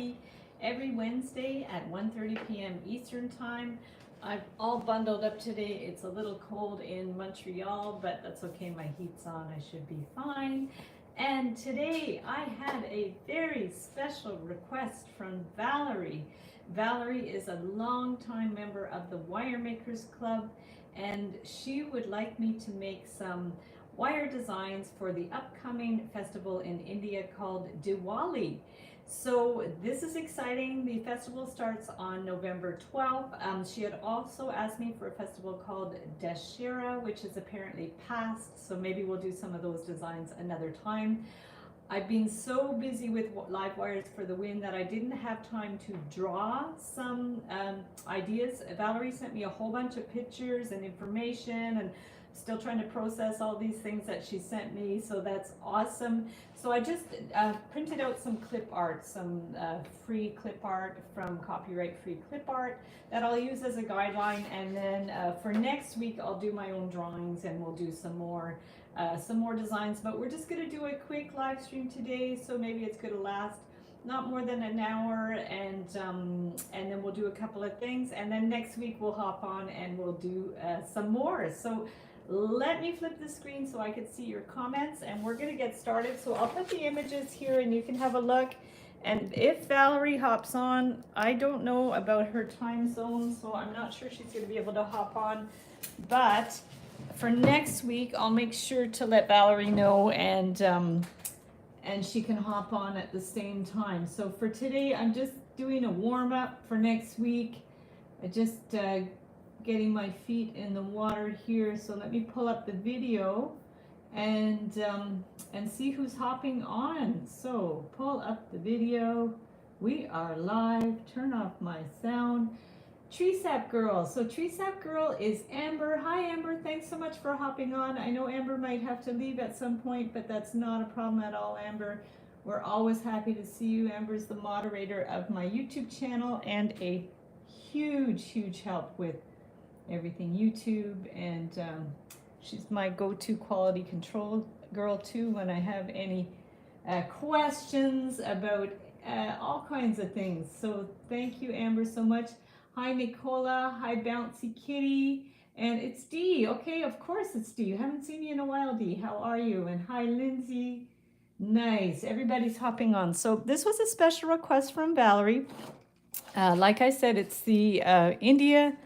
Bindi every Wednesday at 1:30 p.m. Eastern Time. I'm all bundled up today. It's a little cold in Montreal, but that's okay. My heat's on. I should be fine. And today I had a very special request from Valerie. Valerie is a longtime member of the Wire Makers Club, and she would like me to make some wire designs for the upcoming festival in India called Diwali. So this is exciting. The festival starts on November 12th. She had also asked me for a festival called Dashera, which is apparently past, so maybe we'll do some of those designs another time. I've been so busy with live wires for the win that I didn't have time to draw some ideas. Valerie sent me a whole bunch of pictures and information, and still trying to process all these things that she sent me, so that's awesome. So I just printed out some clip art, some free clip art from Copyright Free Clip Art that I'll use as a guideline, and then for next week I'll do my own drawings and we'll do some more designs. But we're just going to do a quick live stream today, so maybe it's going to last not more than an hour, and then we'll do a couple of things, and then next week we'll hop on and we'll do some more. So let me flip the screen so I can see your comments, and we're going to get started. So I'll put the images here and you can have a look. And if Valerie hops on, I don't know about her time zone, so I'm not sure she's going to be able to hop on. But for next week, I'll make sure to let Valerie know, and she can hop on at the same time. So for today, I'm just doing a warm-up for next week. I just getting my feet in the water here. So let me pull up the video and see who's hopping on. So pull up the video. We are live. Turn off my sound. Tree Sap Girl. So Tree Sap Girl is Amber. Hi Amber, thanks so much for hopping on. I know Amber might have to leave at some point, but that's not a problem at all, Amber. We're always happy to see you. Amber's the moderator of my YouTube channel and a huge help with everything YouTube, and she's my go-to quality control girl too when I have any questions about all kinds of things. So thank you, Amber, so much. Hi Nicola, hi Bouncy Kitty, and it's Dee. Okay, of course it's Dee. You haven't seen me in a while, Dee. How are you? And hi Lindsay. Nice, everybody's hopping on. So this was a special request from Valerie. Like I said, it's the India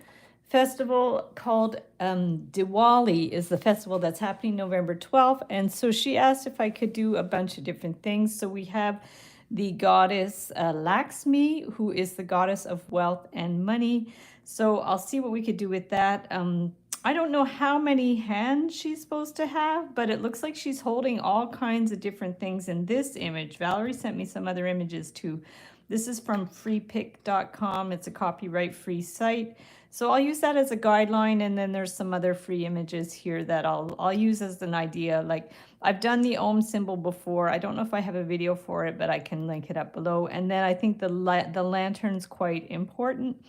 festival called Diwali is the festival that's happening November 12th. And so she asked if I could do a bunch of different things. So we have the goddess Lakshmi, who is the goddess of wealth and money. So I'll see what we could do with that. I don't know how many hands she's supposed to have, but it looks like she's holding all kinds of different things in this image. Valerie sent me some other images too. This is from freepic.com. It's a copyright free site. So I'll use that as a guideline, and then there's some other free images here that I'll use as an idea. Like I've done the Om symbol before. I don't know if I have a video for it, but I can link it up below. And then I think the lantern's quite important,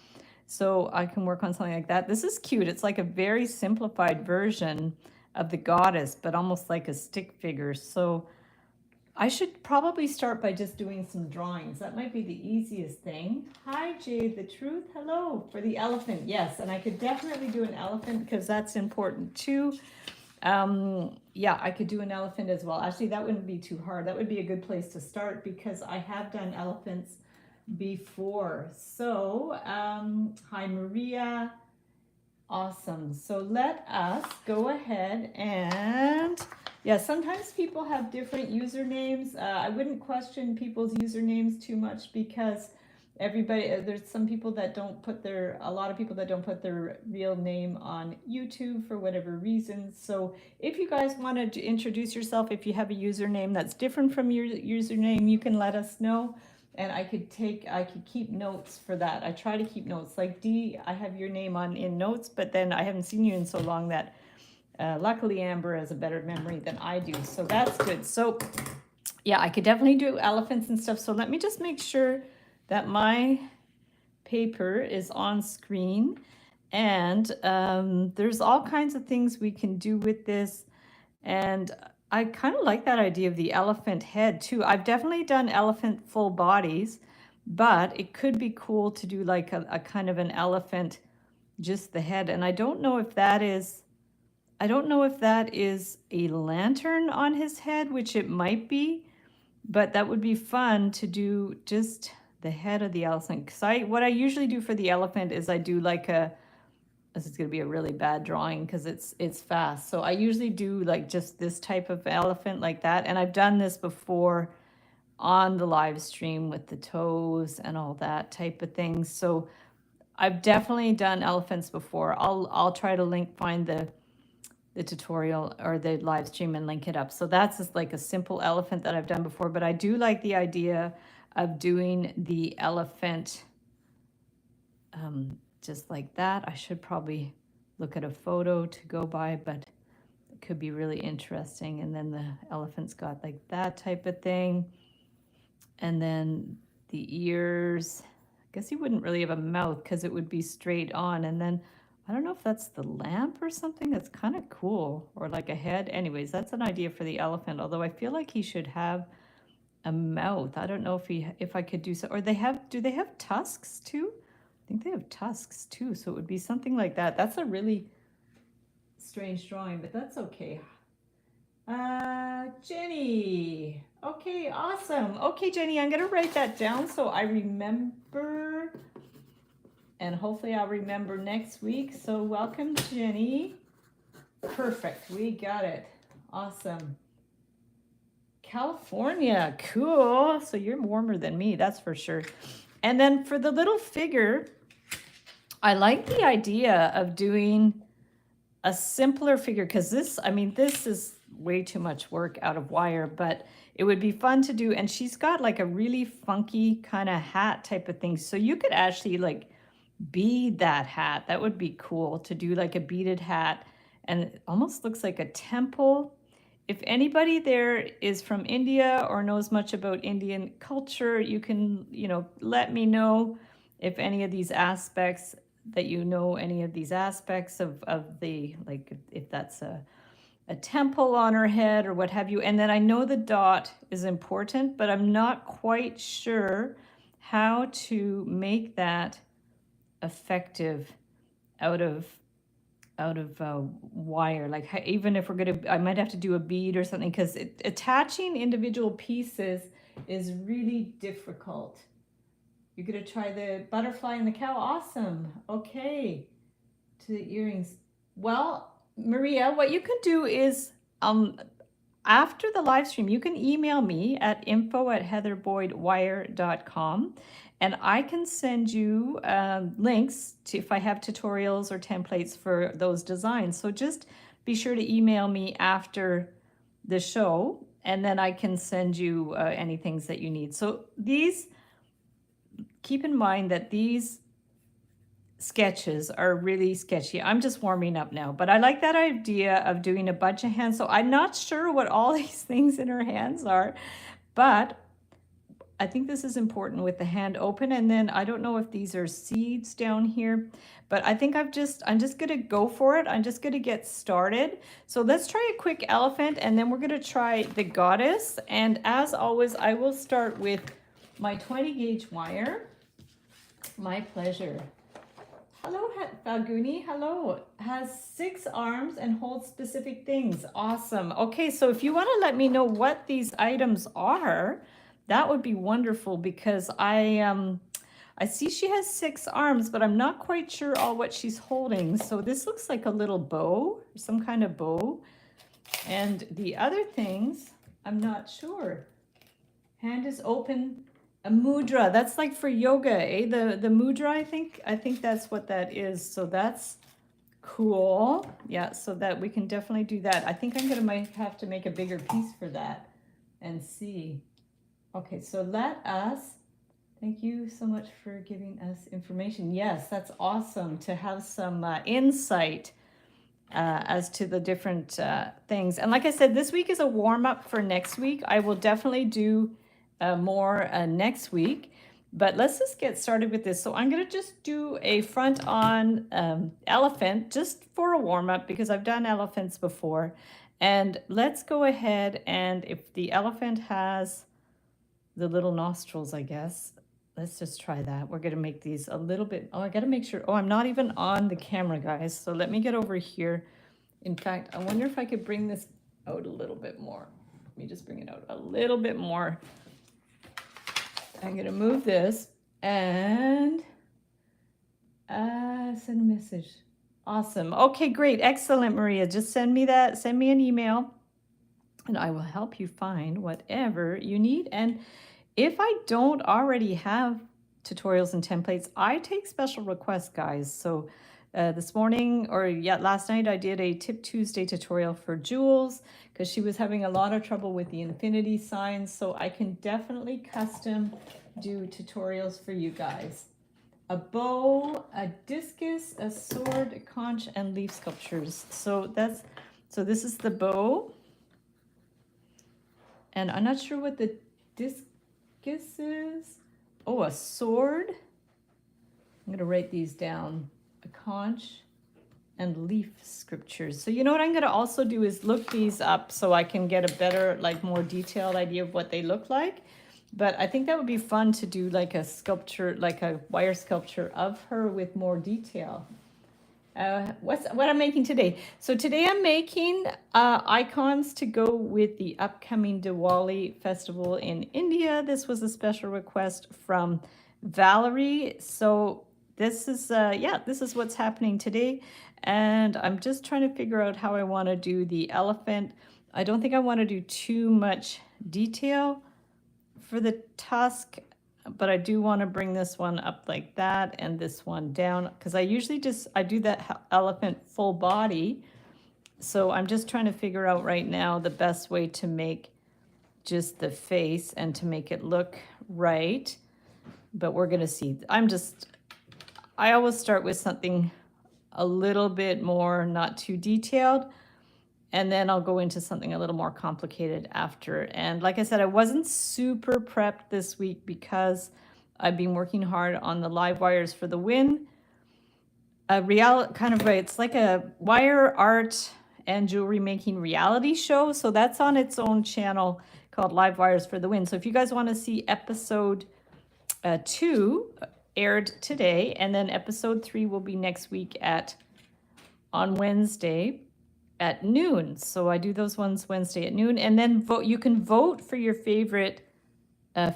so I can work on something like that. This is cute. It's like a very simplified version of the goddess, but almost like a stick figure. So I should probably start by just doing some drawings. That might be the easiest thing. Hi, Jade the Truth. Hello. For the elephant, yes. And I could definitely do an elephant because that's important too. Yeah, I could do an elephant as well. Actually, that wouldn't be too hard. That would be a good place to start because I have done elephants before. So, hi, Maria. Awesome. So let us go ahead and... yeah, sometimes people have different usernames. I wouldn't question people's usernames too much because there's some people that don't put a lot of people that don't put their real name on YouTube for whatever reason. So if you guys wanted to introduce yourself, if you have a username that's different from your username, you can let us know. And I could keep notes for that. I try to keep notes. Like Dee, I have your name in notes, but then I haven't seen you in so long that luckily Amber has a better memory than I do, so that's good. So yeah, I could definitely do elephants and stuff. So let me just make sure that my paper is on screen, and there's all kinds of things we can do with this, and I kind of like that idea of the elephant head too. I've definitely done elephant full bodies, but it could be cool to do like a kind of an elephant, just the head. And I don't know if that is a lantern on his head, which it might be, but that would be fun to do just the head of the elephant. Because what I usually do for the elephant is I do like this is going to be a really bad drawing because it's fast. So I usually do like just this type of elephant like that. And I've done this before on the live stream with the toes and all that type of thing. So I've definitely done elephants before. I'll try to find the tutorial or the live stream and link it up. So that's just like a simple elephant that I've done before, but I do like the idea of doing the elephant just like that. I should probably look at a photo to go by, but it could be really interesting. And then the elephant's got like that type of thing. And then the ears, I guess he wouldn't really have a mouth because it would be straight on. And then I don't know if that's the lamp or something. That's kind of cool. Or like a head. Anyways, that's an idea for the elephant. Although I feel like he should have a mouth. I don't know if I could do so. Or do they have tusks too? I think they have tusks too. So it would be something like that. That's a really strange drawing, but that's okay. Jenny. Okay, awesome. Okay, Jenny, I'm going to write that down so I remember. And hopefully I'll remember next week. So welcome, Jenny. Perfect. We got it. Awesome. California. Cool. So you're warmer than me, that's for sure. And then for the little figure, I like the idea of doing a simpler figure because this is way too much work out of wire, but it would be fun to do. And she's got like a really funky kind of hat type of thing. So you could actually like bead that hat. That would be cool to do like a beaded hat. And it almost looks like a temple. If anybody there is from India or knows much about Indian culture, you can, let me know if any of these aspects any of these aspects of the, like if that's a temple on her head or what have you. And then I know the dot is important, but I'm not quite sure how to make that effective out of wire. Like even if I might have to do a bead or something, because attaching individual pieces is really difficult. You're gonna try the butterfly and the cow. Awesome. Okay. To the earrings. Well, Maria, what you can do is after the live stream, you can email me at info@heatherboydwire.com, and I can send you links to if I have tutorials or templates for those designs. So just be sure to email me after the show, and then I can send you any things that you need. So keep in mind that these sketches are really sketchy. I'm just warming up now, but I like that idea of doing a bunch of hands. So I'm not sure what all these things in her hands are, but I think this is important with the hand open. And then I don't know if these are seeds down here, but I think I'm just going to go for it. I'm just going to get started. So let's try a quick elephant, and then we're going to try the goddess. And as always, I will start with my 20 gauge wire. My pleasure. Hello, Falguni. Hello. Has 6 arms and holds specific things. Awesome. Okay, so if you want to let me know what these items are, that would be wonderful, because I see she has 6 arms, but I'm not quite sure all what she's holding. So this looks like a little bow, some kind of bow. And the other things, I'm not sure. Hand is open. A mudra, that's like for yoga, eh? The mudra, I think that's what that is. So that's cool. Yeah, so that we can definitely do that. I think might have to make a bigger piece for that and see. Okay, so thank you so much for giving us information. Yes, that's awesome to have some insight as to the different things. And like I said, this week is a warm-up for next week. I will definitely do more next week, but let's just get started with this. So I'm going to just do a front on elephant just for a warm-up, because I've done elephants before. And let's go ahead, and if the elephant has the little nostrils, I guess, let's just try that. We're going to make these a little bit, oh, I got to make sure, oh, I'm not even on the camera, guys. So let me get over here. In fact, I wonder if I could bring this out a little bit more. Let me just bring it out a little bit more. I'm going to move this and send a message. Awesome. Okay, great. Excellent, Maria. Just send me that. Send me an email and I will help you find whatever you need. And if I don't already have tutorials and templates, I take special requests, guys. So this morning, or last night, I did a Tip Tuesday tutorial for Jules because she was having a lot of trouble with the infinity signs. So I can definitely custom do tutorials for you guys. A bow, a discus, a sword, a conch, and leaf sculptures. So this is the bow. And I'm not sure what the discus is. Oh, a sword. I'm going to write these down. A conch and leaf sculptures. So you know what I'm going to also do is look these up so I can get a better, like more detailed idea of what they look like. But I think that would be fun to do like a sculpture, like a wire sculpture of her with more detail. What I'm making today. So today I'm making icons to go with the upcoming Diwali festival in India. This was a special request from Valerie. So this is, this is what's happening today. And I'm just trying to figure out how I want to do the elephant. I don't think I want to do too much detail for the tusk, but I do want to bring this one up like that and this one down because I usually I do that elephant full body. So I'm just trying to figure out right now the best way to make just the face and to make it look right. But we're going to see. I always start with something a little bit more, not too detailed. And then I'll go into something a little more complicated after. And like I said, I wasn't super prepped this week because I've been working hard on the live wires for the win. It's like a wire art and jewelry making reality show. So that's on its own channel called Live Wires for the Win. So if you guys want to see episode 2 aired today, and then episode 3 will be next week on Wednesday at noon. So I do those ones Wednesday at noon, and then you can vote for your favorite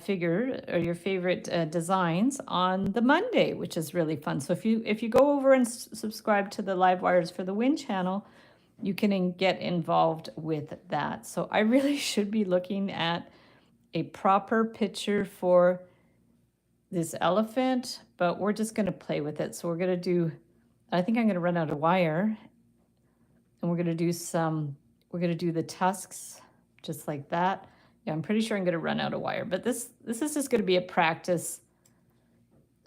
figure or your favorite designs on the Monday, which is really fun. So if you go over and subscribe to the Live Wires for the Win channel, you can get involved with that. So I really should be looking at a proper picture for this elephant, but we're just going to play with it. So we're going to do, I think I'm going to run out of wire. And we're going to do the tusks just like that. Yeah, I'm pretty sure I'm going to run out of wire, but this is just going to be a practice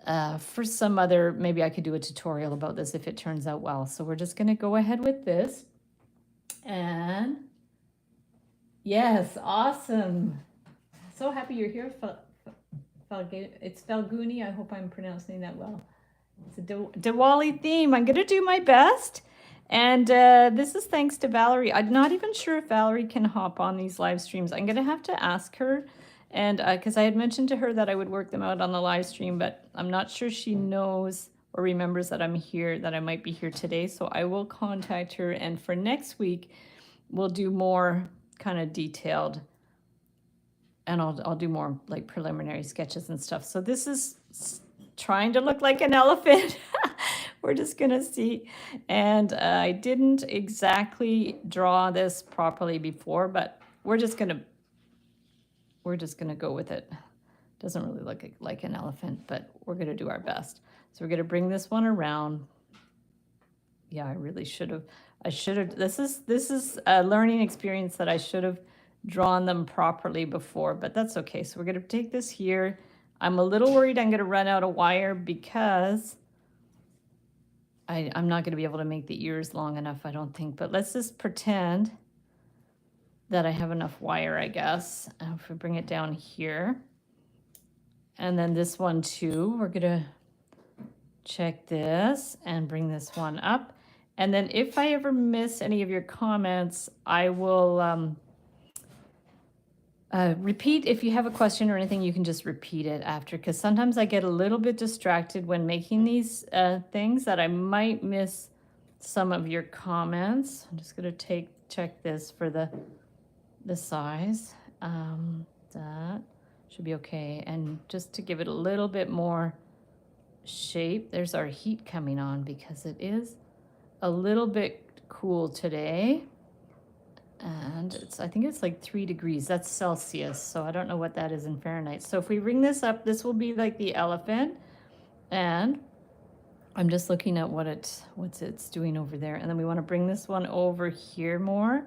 for some other, maybe I could do a tutorial about this if it turns out well. So we're just going to go ahead with this. And yes, awesome. So happy you're here. It's Falguni. I hope I'm pronouncing that well. It's a Diwali theme. I'm going to do my best. And this is thanks to Valerie. I'm not even sure if Valerie can hop on these live streams. I'm going to have to ask her. And because I had mentioned to her that I would work them out on the live stream, but I'm not sure she knows or remembers that I'm here, that I might be here today. So I will contact her. And for next week, we'll do more kind of detailed. And I'll do more like preliminary sketches and stuff. So this is trying to look like an elephant. We're just going to see. And I didn't exactly draw this properly before, but we're just going to go with it. Doesn't really look like an elephant, but we're going to do our best. So we're going to bring this one around. Yeah, I really should have. This is a learning experience that I should have drawn them properly before, but that's okay. So we're going to take this here. I'm a little worried I'm going to run out of wire because I'm not going to be able to make the ears long enough, I don't think. But let's just pretend that I have enough wire, I guess. If we bring it down here. And then this one too, we're going to check this and bring this one up. And then if I ever miss any of your comments, I will Repeat if you have a question or anything, you can just repeat it after, because sometimes I get a little bit distracted when making these things that I might miss some of your comments. I'm just going to check this for the size. That should be okay. And just to give it a little bit more shape, there's our heat coming on because it is a little bit cool today. And I think it's like 3 degrees. That's Celsius. So I don't know what that is in Fahrenheit. So if we ring this up, this will be like the elephant. And I'm just looking at what it's doing over there. And then we want to bring this one over here more.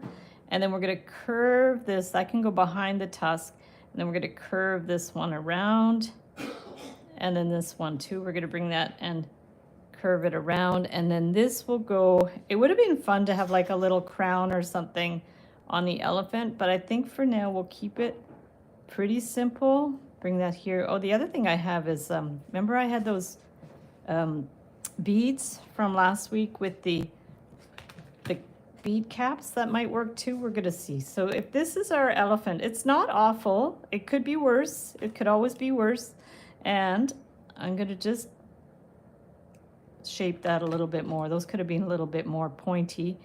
And then we're going to curve this. That can go behind the tusk. And then we're going to curve this one around. And then this one too. We're going to bring that and curve it around. And then this will go. It would have been fun to have like a little crown or something on the elephant, but I think for now we'll keep it pretty simple. Bring that here. Oh, the other thing I have is, remember I had those beads from last week with the bead caps that might work too. We're gonna see. So if this is our elephant, it's not awful. It could be worse. It could always be worse. And I'm gonna just shape that a little bit more. Those could have been a little bit more pointy.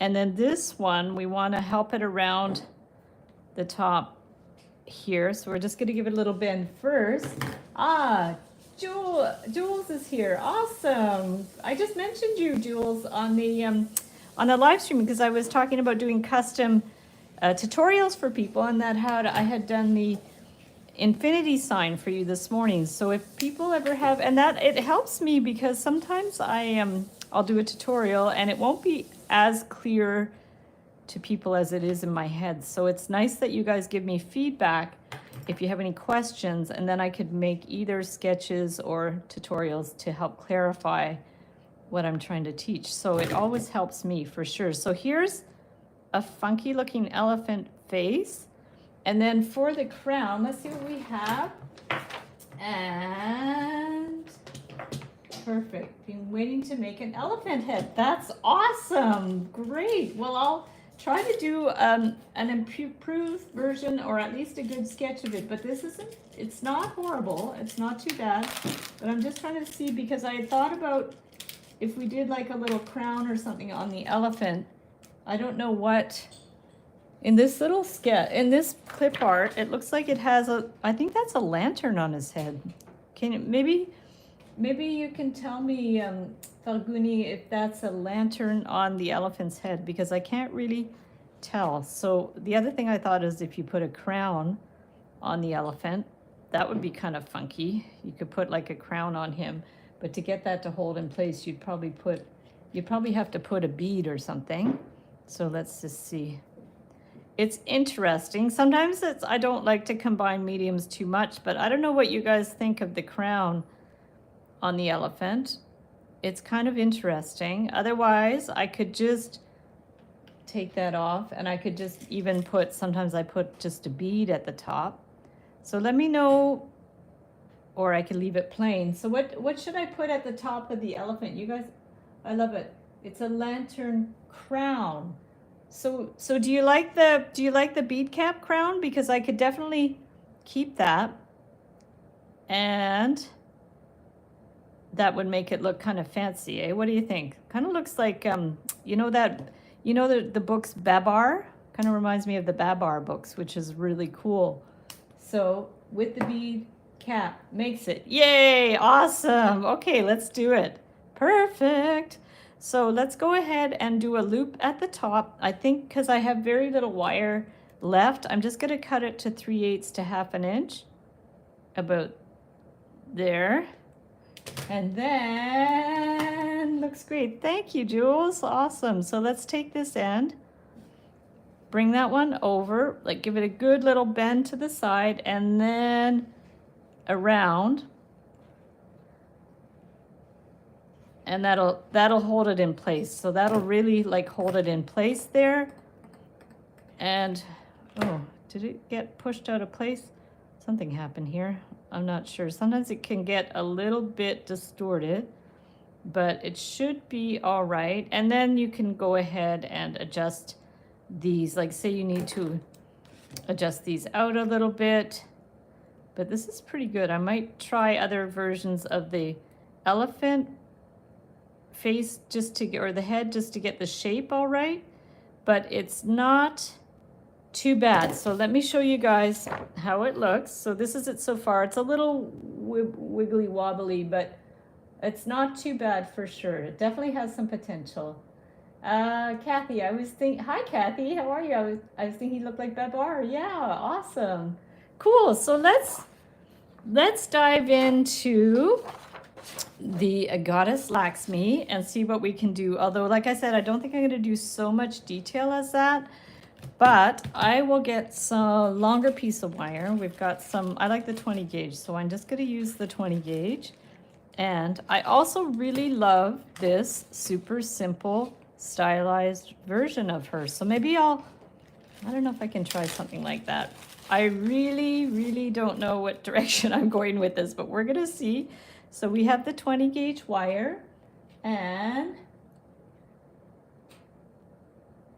And then this one, we want to help it around the top here. So we're just going to give it a little bend first. Jules is here. Awesome. I just mentioned you, Jules, on the live stream because I was talking about doing custom tutorials for people, and I had done the infinity sign for you this morning. So if people ever have, and that it helps me because sometimes I'll do a tutorial and it won't be as clear to people as it is in my head. So it's nice that you guys give me feedback if you have any questions, and then I could make either sketches or tutorials to help clarify what I'm trying to teach. So it always helps me for sure. So here's a funky looking elephant face. And then for the crown, let's see what we have. And perfect. Been waiting to make an elephant head. That's awesome. Great. Well, I'll try to do an improved version, or at least a good sketch of it. But it's not horrible. It's not too bad. But I'm just trying to see, because I had thought about if we did like a little crown or something on the elephant. I don't know what. In this little sketch, in this clip art, it looks like it has I think that's a lantern on his head. Maybe you can tell me, Falguni, if that's a lantern on the elephant's head, because I can't really tell. So the other thing I thought is if you put a crown on the elephant, that would be kind of funky. You could put like a crown on him, but to get that to hold in place, you'd probably have to put a bead or something. So let's just see. It's interesting. Sometimes I don't like to combine mediums too much, but I don't know what you guys think of the crown on the elephant. It's kind of interesting. Otherwise, I could just take that off, and I could just even sometimes I put just a bead at the top. So let me know, or I could leave it plain. So what should I put at the top of the elephant? You guys, I love it. It's a lantern crown. So do you like the bead cap crown? Because I could definitely keep that, and that would make it look kind of fancy, eh? What do you think? Kind of looks like the books Babar? Kind of reminds me of the Babar books, which is really cool. So with the bead cap makes it. Yay, awesome. Okay, let's do it. Perfect. So let's go ahead and do a loop at the top. I think because I have very little wire left, I'm just going to cut it to 3/8 to 1/2 inch, about there. And then, looks great. Thank you, Jules. Awesome. So let's take this end, bring that one over, like give it a good little bend to the side, and then around. And that'll hold it in place. So that'll really like hold it in place there. And, oh, did it get pushed out of place? Something happened here. I'm not sure. Sometimes it can get a little bit distorted, but it should be all right. And then you can go ahead and adjust these. Like say you need to adjust these out a little bit. But this is pretty good. I might try other versions of the elephant face just to get, or the head just to get the shape all right. But it's not too bad. So let me show you guys how it looks. So this is it so far. It's a little wiggly wobbly, but it's not too bad for sure. It definitely has some potential. Kathy, hi Kathy, how are you? I was thinking he looked like Babar. Yeah, awesome. Cool, so let's dive into the goddess Lakshmi and see what we can do. Although, like I said, I don't think I'm gonna do so much detail as that, but I will get some longer piece of wire. We've got some, I like the 20 gauge, so I'm just gonna use the 20 gauge. And I also really love this super simple stylized version of her. So maybe I don't know if I can try something like that. I really don't know what direction I'm going with this, but we're gonna see. So we have the 20 gauge wire and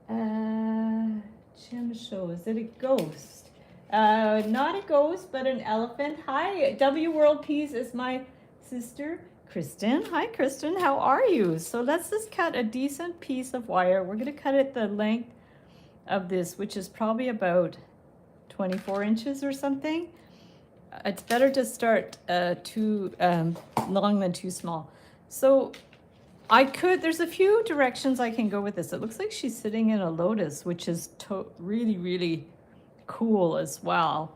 Jim show, is it a ghost? Not a ghost, but an elephant. Hi, W World Peas is my sister, Kristen. Hi, Kristen, how are you? So let's just cut a decent piece of wire. We're gonna cut it the length of this, which is probably about 24 inches or something. It's better to start too long than too small. So there's a few directions I can go with this. It looks like she's sitting in a lotus, which is really cool as well.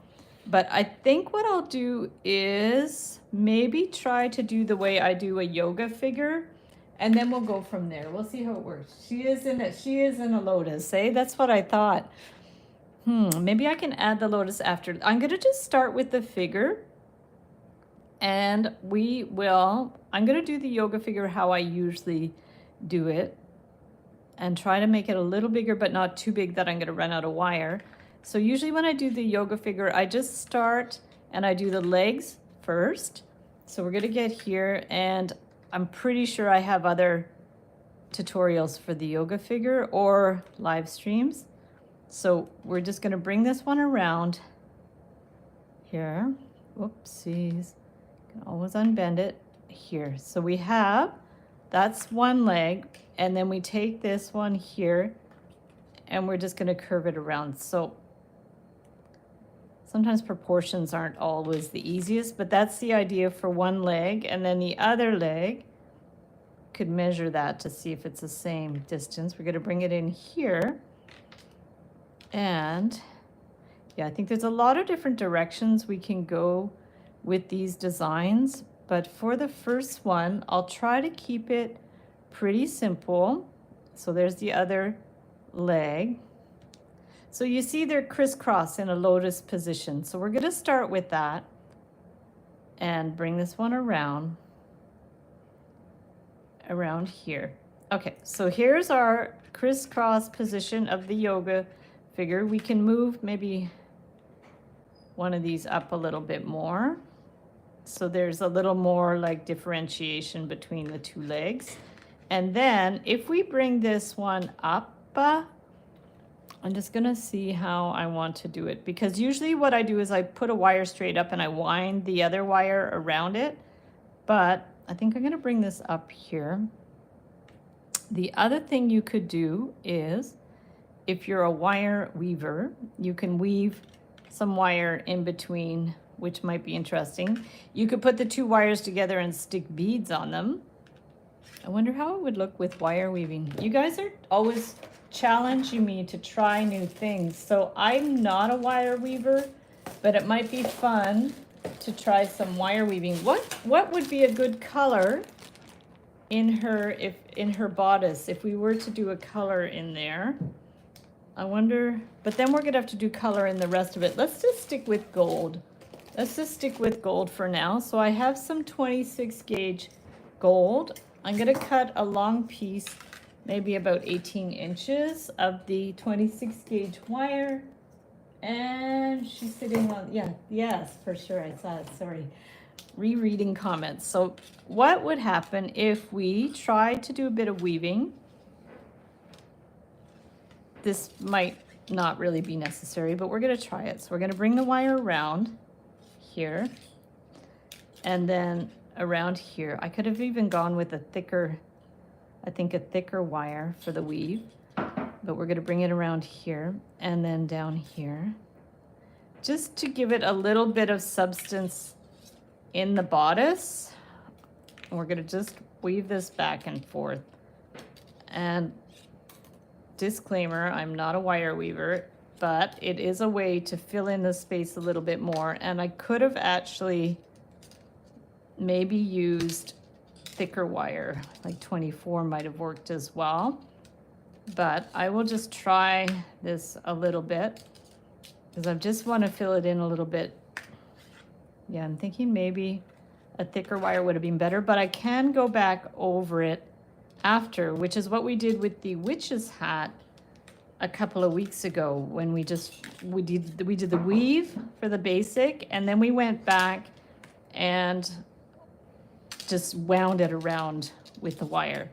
But I think what I'll do is maybe try to do the way I do a yoga figure, and then we'll go from there. We'll see how it works. She is in a lotus, eh? That's what I thought. Maybe I can add the lotus after. I'm gonna just start with the figure, and I'm gonna do the yoga figure how I usually do it, and try to make it a little bigger, but not too big that I'm gonna run out of wire. So usually when I do the yoga figure, I just start and I do the legs first. So we're gonna get here, and I'm pretty sure I have other tutorials for the yoga figure or live streams. So we're just gonna bring this one around here. Whoopsies, can always unbend it here. So that's one leg, and then we take this one here and we're just gonna curve it around. So sometimes proportions aren't always the easiest, but that's the idea for one leg, and then the other leg, could measure that to see if it's the same distance. We're gonna bring it in here. And yeah, I think there's a lot of different directions we can go with these designs, but for the first one, I'll try to keep it pretty simple. So there's the other leg. So you see they're crisscross in a lotus position. So we're gonna start with that and bring this one around here. Okay, so here's our crisscross position of the yoga figure. We can move maybe one of these up a little bit more. So there's a little more like differentiation between the two legs. And then if we bring this one up, I'm just gonna see how I want to do it, because usually what I do is I put a wire straight up and I wind the other wire around it. But I think I'm gonna bring this up here. The other thing you could do is, if you're a wire weaver, you can weave some wire in between, which might be interesting. You could put the two wires together and stick beads on them. I wonder how it would look with wire weaving. You guys are always challenging me to try new things. So I'm not a wire weaver, but it might be fun to try some wire weaving. What would be a good color in her bodice if we were to do a color in there? I wonder, but then we're gonna have to do color in the rest of it. Let's just stick with gold. Let's just stick with gold for now. So I have some 26 gauge gold. I'm gonna cut a long piece, maybe about 18 inches of the 26 gauge wire. And she's sitting on, yes, for sure, I saw it, sorry. Rereading comments. So what would happen if we tried to do a bit of weaving? This might not really be necessary, but we're going to try it. So we're going to bring the wire around here and then around here. I could have even gone with a thicker, I think a thicker wire for the weave, but we're going to bring it around here and then down here, just to give it a little bit of substance in the bodice. And we're going to just weave this back and forth. And disclaimer, I'm not a wire weaver, but it is a way to fill in the space a little bit more. And I could have actually maybe used thicker wire, like 24 might have worked as well. But I will just try this a little bit because I just want to fill it in a little bit. Yeah, I'm thinking maybe a thicker wire would have been better, but I can go back over it after, which is what we did with the witch's hat a couple of weeks ago when we did the weave for the basic, and then we went back and just wound it around with the wire.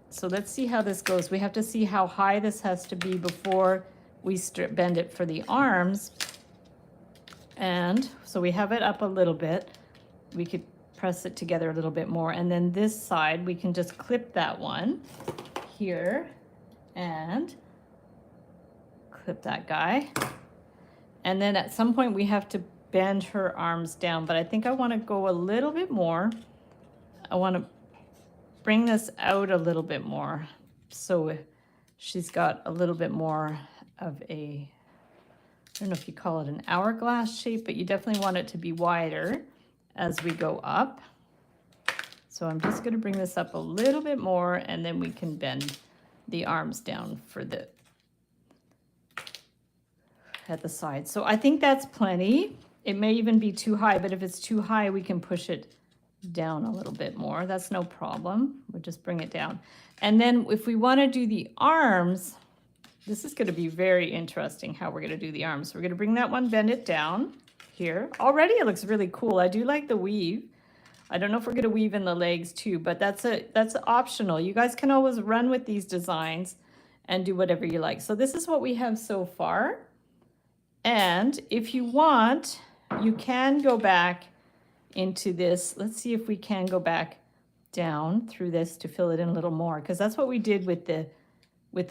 So let's see how this goes. We have to see how high this has to be before we bend it for the arms. And so we have it up a little bit. We could press it together a little bit more. And then this side, we can just clip that one here and clip that guy. And then at some point we have to bend her arms down, but I think I want to go a little bit more. I want to bring this out a little bit more so she's got a little bit more of a, I don't know if you call it an hourglass shape, but you definitely want it to be wider as we go up. So I'm just going to bring this up a little bit more, and then we can bend the arms down for the at the side. So I think that's plenty. It may even be too high, but if it's too high, we can push it down a little bit more. That's no problem. We'll just bring it down. And then if we want to do the arms, this is going to be very interesting how we're going to do the arms. We're going to bring that one, bend it down here. Already it looks really cool. I do like the weave. I don't know if we're going to weave in the legs too, but that's optional. You guys can always run with these designs and do whatever you like. So this is what we have so far. And if you want, you can go back into this. Let's see if we can go back down through this to fill it in a little more, because that's what we did with the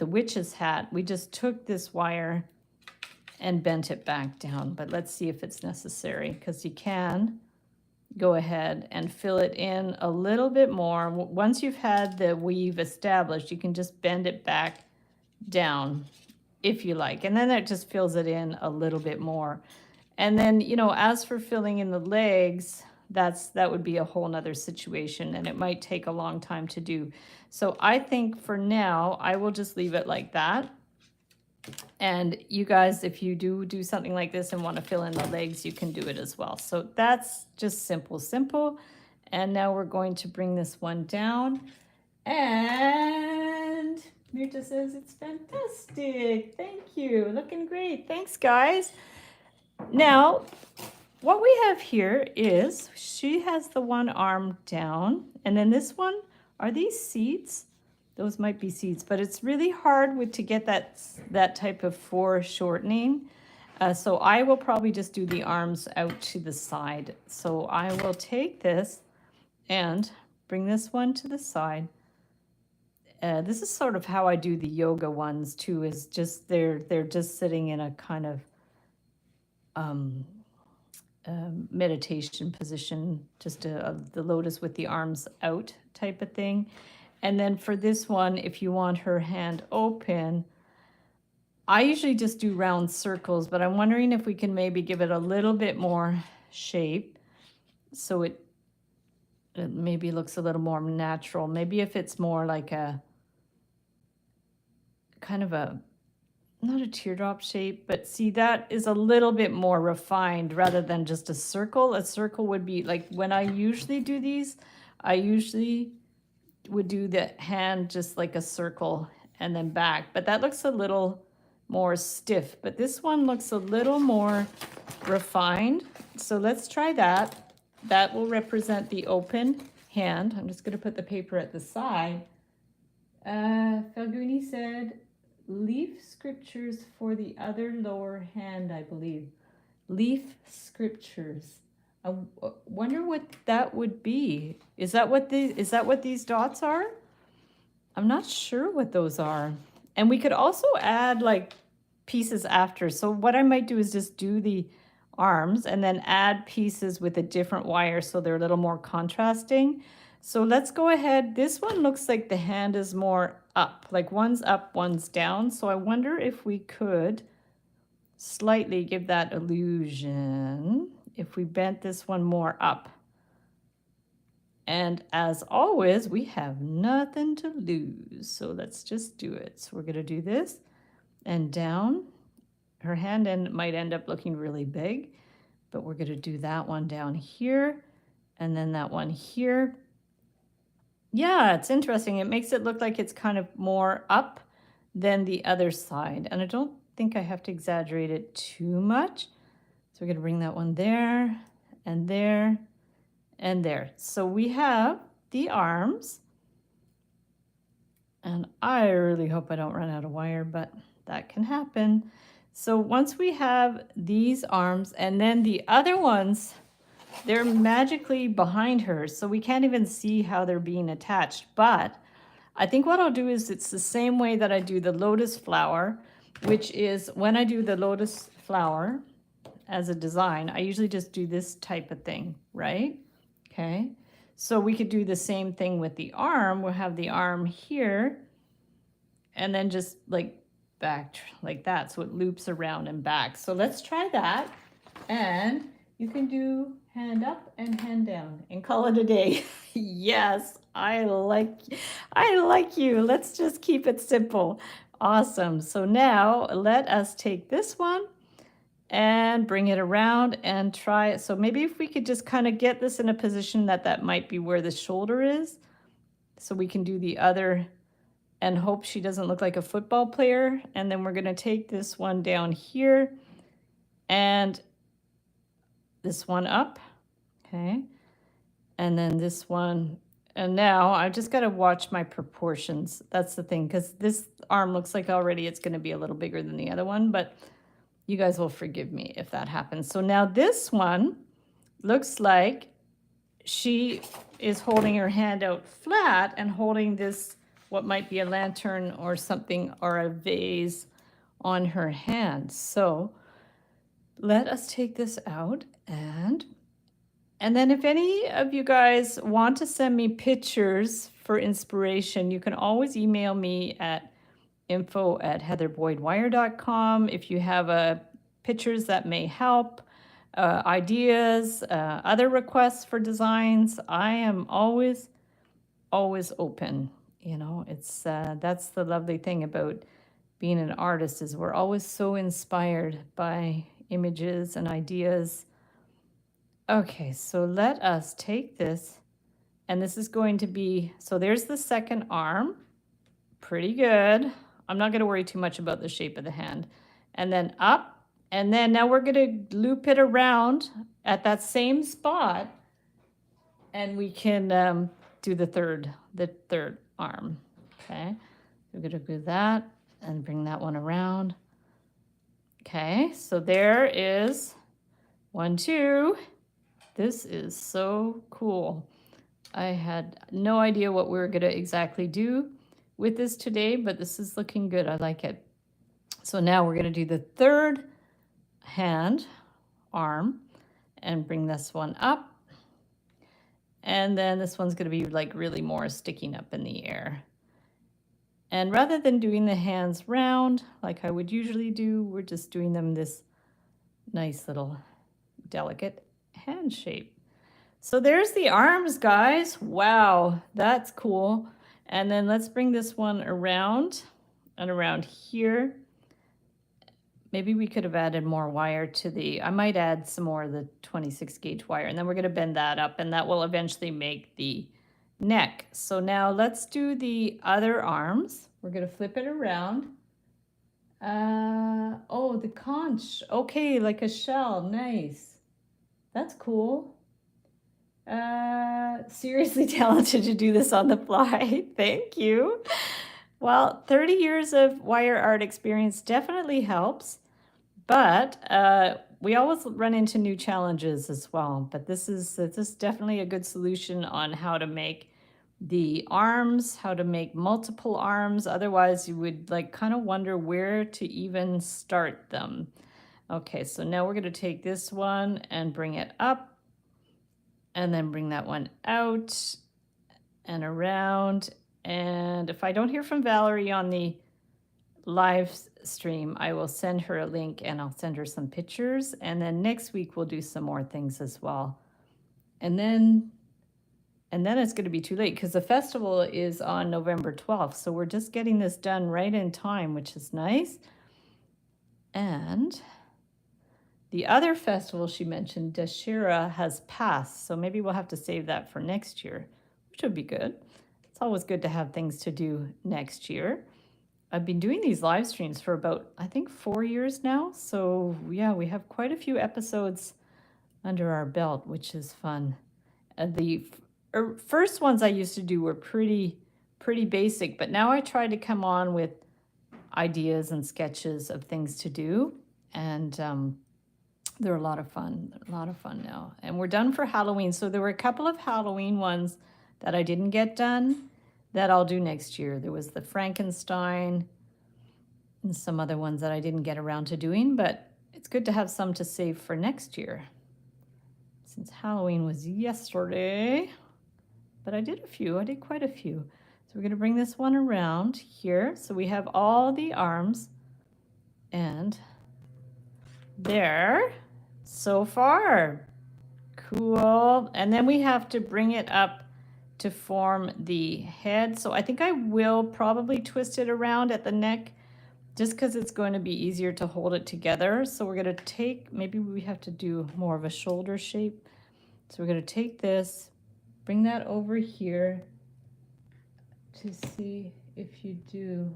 witch's hat. We just took this wire and bent it back down. But let's see if it's necessary, because you can go ahead and fill it in a little bit more. Once you've had the weave established, you can just bend it back down if you like, and then that just fills it in a little bit more. And then, you know, as for filling in the legs, that would be a whole nother situation, and it might take a long time to do. So I think for now, I will just leave it like that. And you guys, if you do something like this and want to fill in the legs, you can do it as well. So that's just simple. And now we're going to bring this one down. And Mirta says it's fantastic. Thank you. Looking great. Thanks, guys. Now, what we have here is she has the one arm down, and then this one, are these seeds? Those might be seeds, but it's really hard to get that type of foreshortening. So I will probably just do the arms out to the side. So I will take this and bring this one to the side. This is sort of how I do the yoga ones too, is just they're just sitting in a kind of meditation position, just the lotus with the arms out type of thing. And then for this one, if you want her hand open, I usually just do round circles, but I'm wondering if we can maybe give it a little bit more shape so it maybe looks a little more natural. Maybe if it's more like a kind of not a teardrop shape, but see, that is a little bit more refined rather than just a circle. A circle would be like, when I usually do these, I usually would do the hand just like a circle and then back, but that looks a little more stiff. But this one looks a little more refined. So let's try that. That will represent the open hand. I'm just going to put the paper at the side. Falguni said, leaf scriptures for the other lower hand, I believe. Leaf scriptures. I wonder what that would be. Is that what these dots are? I'm not sure what those are. And we could also add like pieces after. So what I might do is just do the arms and then add pieces with a different wire so they're a little more contrasting. So let's go ahead. This one looks like the hand is more up, like one's up, one's down. So I wonder if we could slightly give that illusion if we bent this one more up. And as always, we have nothing to lose. So let's just do it. So we're going to do this and down. Her hand might end up looking really big, but we're going to do that one down here and then that one here. Yeah, it's interesting. It makes it look like it's kind of more up than the other side. And I don't think I have to exaggerate it too much. So we're going to bring that one there and there and there. So we have the arms. And I really hope I don't run out of wire, but that can happen. So once we have these arms and then the other ones, they're magically behind her. So we can't even see how they're being attached. But I think what I'll do is it's the same way that I do the lotus flower, which is when I do the lotus flower as a design, I usually just do this type of thing, right? Okay. So we could do the same thing with the arm. We'll have the arm here and then just like back like that. So it loops around and back. So let's try that. And you can do hand up and hand down and call it a day. Yes, I like you. Let's just keep it simple. Awesome. So now let us take this one and bring it around and try it. So maybe if we could just kind of get this in a position that might be where the shoulder is. So we can do the other and hope she doesn't look like a football player. And then we're going to take this one down here and this one up. Okay. And then this one. And now I've just got to watch my proportions. That's the thing, because this arm looks like already it's going to be a little bigger than the other one, but you guys will forgive me if that happens. So now this one looks like she is holding her hand out flat and holding this, what might be a lantern or something, or a vase on her hand. So let us take this out and then if any of you guys want to send me pictures for inspiration, you can always email me at info@heatherboydwire.com. If you have pictures that may help, ideas, other requests for designs, I am always open. You know, it's that's the lovely thing about being an artist, is we're always so inspired by images and ideas. Okay, so let us take this, and this is going to be, so there's the second arm. Pretty good. I'm not going to worry too much about the shape of the hand. And then up, and then now we're going to loop it around at that same spot, and we can do the third arm. Okay, we're going to do that and bring that one around. Okay, so there is 1, 2. This is so cool. I had no idea what we were going to exactly do with this today, but this is looking good. I like it. So now we're going to do the third arm and bring this one up. And then this one's going to be like really more sticking up in the air. And rather than doing the hands round like I would usually do, we're just doing them this nice little delicate hand shape. So there's the arms, guys. Wow, that's cool. And then let's bring this one around and around here. Maybe we could have added more wire to I might add some more of the 26 gauge wire, and then we're going to bend that up, and that will eventually make the neck. So now let's do the other arms. We're going to flip it around. Oh, the conch. Okay, like a shell. Nice. That's cool. Seriously talented to do this on the fly. Thank you. Well, 30 years of wire art experience definitely helps, but we always run into new challenges as well. But this is definitely a good solution on how to make the arms, how to make multiple arms. Otherwise, you would like kind of wonder where to even start them. Okay, so now we're going to take this one and bring it up, and then bring that one out and around. And if I don't hear from Valerie on the live stream, I will send her a link and I'll send her some pictures. And then next week we'll do some more things as well. And then it's going to be too late because the festival is on November 12th. So we're just getting this done right in time, which is nice. And the other festival she mentioned, Dashira, has passed. So maybe we'll have to save that for next year, which would be good. It's always good to have things to do next year. I've been doing these live streams for about, I think, 4 years now. So yeah, we have quite a few episodes under our belt, which is fun. The first ones I used to do were pretty basic, but now I try to come on with ideas and sketches of things to do. And they're a lot of fun, now. And we're done for Halloween. So there were a couple of Halloween ones that I didn't get done that I'll do next year. There was the Frankenstein and some other ones that I didn't get around to doing, but it's good to have some to save for next year. Since Halloween was yesterday, but I did quite a few. So we're gonna bring this one around here. So we have all the arms, and there, so far, cool. And then we have to bring it up to form the head. So I think I will probably twist it around at the neck just because it's going to be easier to hold it together. So we're going to take, maybe we have to do more of a shoulder shape. So we're going to take this, bring that over here to see if you do.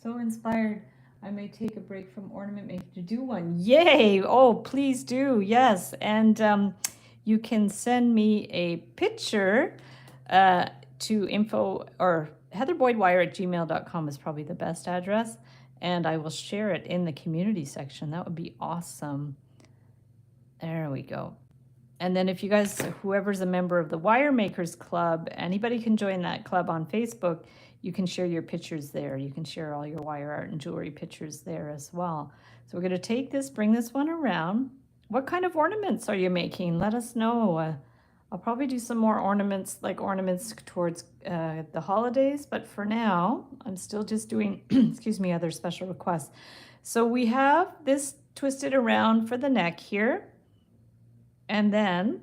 So inspired. I may take a break from ornament making to do one. Yay! Oh, please do. Yes. And you can send me a picture to info or heatherboydwire@gmail.com is probably the best address. And I will share it in the community section. That would be awesome. There we go. And then if you guys, whoever's a member of the Wire Makers Club, anybody can join that club on Facebook. You can share your pictures there. You can share all your wire art and jewelry pictures there as well. So we're going to take this, bring this one around. What kind of ornaments are you making? Let us know. I'll probably do some more ornaments, like ornaments towards the holidays. But for now, I'm still just doing, excuse me, other special requests. So we have this twisted around for the neck here. And then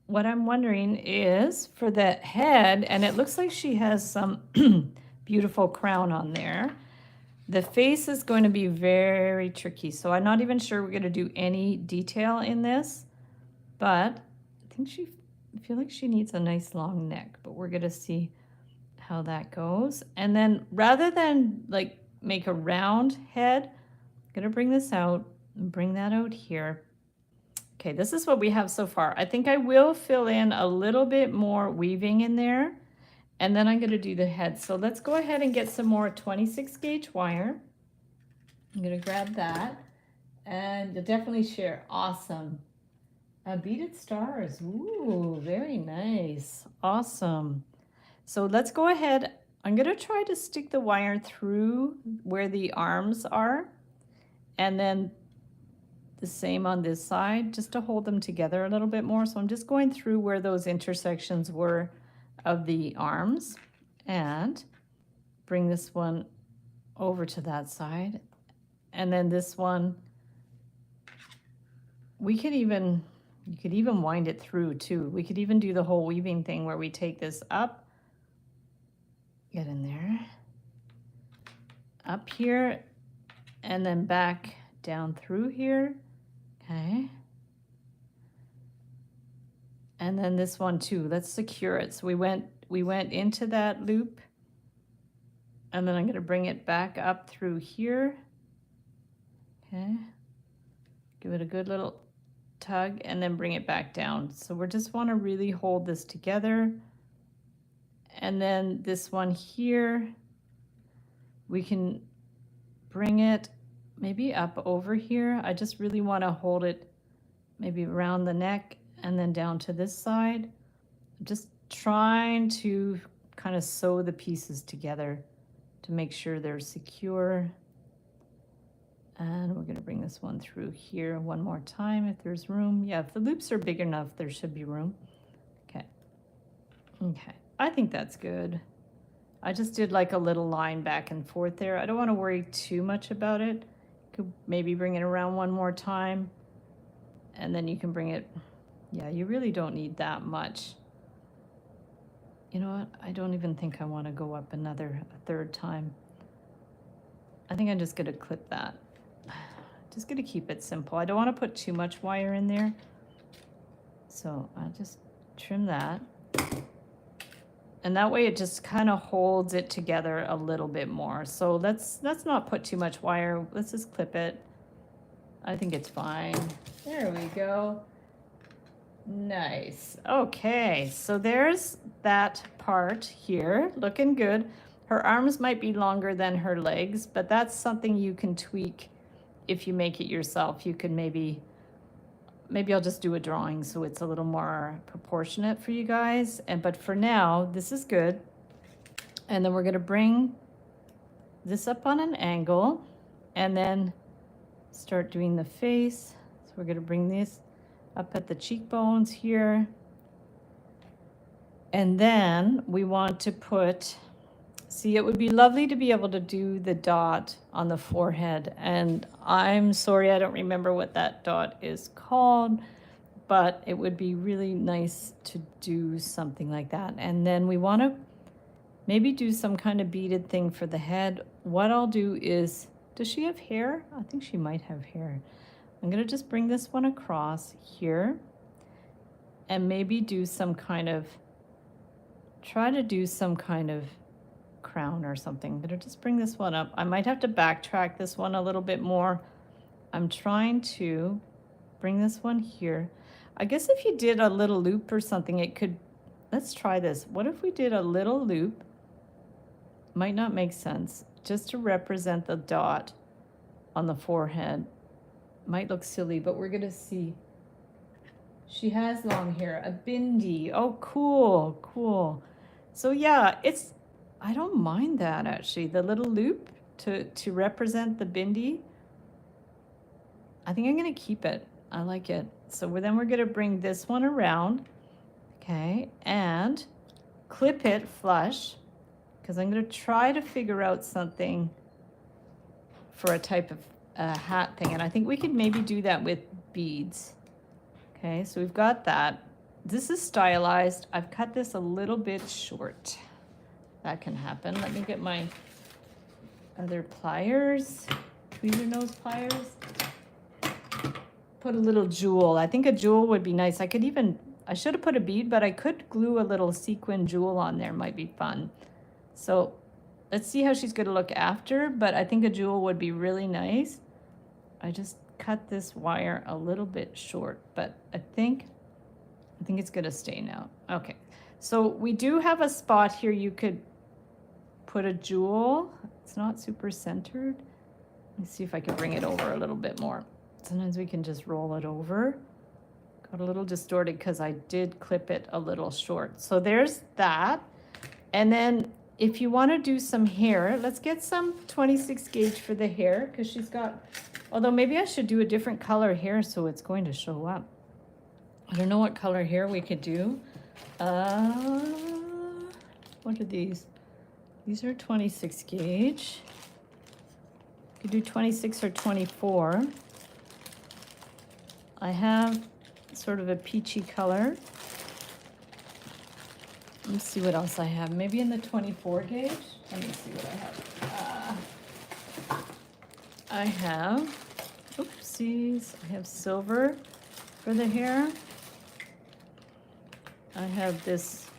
what I'm wondering is for the head, and it looks like she has some beautiful crown on there. The face is going to be very tricky. So I'm not even sure we're going to do any detail in this, but I feel like she needs a nice long neck, but we're going to see how that goes. And then rather than like make a round head, I'm going to bring this out and bring that out here. Okay, this is what we have so far. I think I will fill in a little bit more weaving in there, and then I'm going to do the head. So let's go ahead and get some more 26 gauge wire. I'm going to grab that and definitely share. Awesome. Beaded stars. Ooh, very nice. Awesome. So let's go ahead. I'm going to try to stick the wire through where the arms are, and then the same on this side, just to hold them together a little bit more. So I'm just going through where those intersections were of the arms and bring this one over to that side. And then this one, you could even wind it through too. We could even do the whole weaving thing where we take this up, get in there, up here, and then back down through here. Okay. And then this one too, let's secure it. So we went into that loop, and then I'm going to bring it back up through here. Okay. Give it a good little tug and then bring it back down. So we just want to really hold this together. And then this one here, we can bring it maybe up over here. I just really want to hold it maybe around the neck and then down to this side. I'm just trying to kind of sew the pieces together to make sure they're secure. And we're going to bring this one through here one more time if there's room. Yeah, if the loops are big enough, there should be room. Okay. Okay. I think that's good. I just did like a little line back and forth there. I don't want to worry too much about it. Could maybe bring it around one more time. And then you can bring it. Yeah, you really don't need that much. You know what? I don't even think I want to go up a third time. I think I'm just going to clip that. Just going to keep it simple. I don't want to put too much wire in there. So I'll just trim that. And that way it just kind of holds it together a little bit more. So let's not put too much wire. Let's just clip it. I think it's fine. There we go. Nice. Okay, so there's that part here, looking good. Her arms might be longer than her legs, but that's something you can tweak if you make it yourself. You can maybe I'll just do a drawing so it's a little more proportionate for you guys. But for now, this is good. And then we're going to bring this up on an angle and then start doing the face. So we're going to bring this up at the cheekbones here. And then we want to put, see, it would be lovely to be able to do the dot on the forehead. And I'm sorry, I don't remember what that dot is called, but it would be really nice to do something like that. And then we want to maybe do some kind of beaded thing for the head. What I'll do is, does she have hair? I think she might have hair. I'm going to just bring this one across here and maybe do some kind of, try to do some kind of crown or something. I'm going to just bring this one up. I might have to backtrack this one a little bit more. I'm trying to bring this one here. I guess if you did a little loop or something, it could, let's try this. What if we did a little loop? Might not make sense. Just to represent the dot on the forehead. Might look silly, but we're going to see. She has long hair, a bindi. Oh, cool, cool. So yeah, it's, I don't mind that actually. The little loop to represent the bindi. I think I'm going to keep it. I like it. So then we're going to bring this one around. Okay, and clip it flush, because I'm going to try to figure out something for a type of hat thing. And I think we could maybe do that with beads. Okay, so we've got that. This is stylized. I've cut this a little bit short. That can happen. Let me get my other pliers, tweezer nose pliers. Put a little jewel. I think a jewel would be nice. I should have put a bead, but I could glue a little sequin jewel on there. Might be fun. So let's see how she's going to look after, but I think a jewel would be really nice. I just cut this wire a little bit short, but I think it's going to stay now. Okay, so we do have a spot here you could put a jewel. It's not super centered. Let me see if I can bring it over a little bit more. Sometimes we can just roll it over. Got a little distorted because I did clip it a little short. So there's that. And then if you want to do some hair, let's get some 26 gauge for the hair, because she's got, although maybe I should do a different color hair so it's going to show up. I don't know what color hair we could do. What are these? These are 26 gauge. You could do 26 or 24. I have sort of a peachy color. Let's see what else I have. Maybe in the 24 gauge. Let me see what I have. I have, oopsies, I have silver for the hair. I have this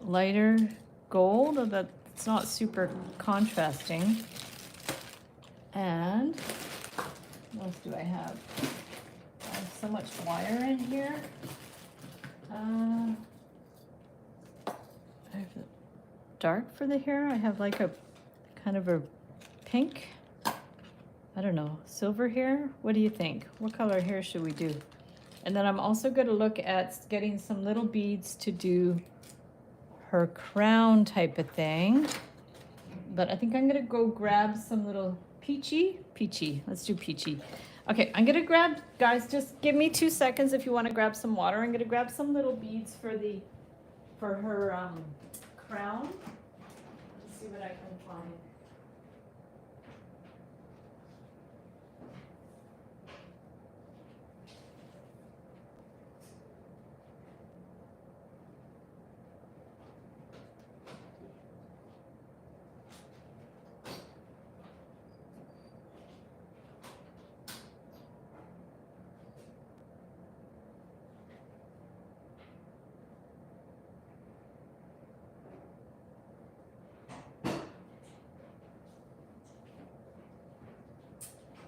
lighter gold that's not super contrasting. And what else do I have? I have so much wire in here. I have dark for the hair. I have like a kind of a pink, I don't know, silver hair. What do you think? What color hair should we do? And then I'm also going to look at getting some little beads to do her crown type of thing. But I think I'm going to go grab some little peachy. Let's do peachy. Okay, I'm going to grab, guys, just give me 2 seconds if you want to grab some water. I'm going to grab some little beads for her crown. Let's see what I can find.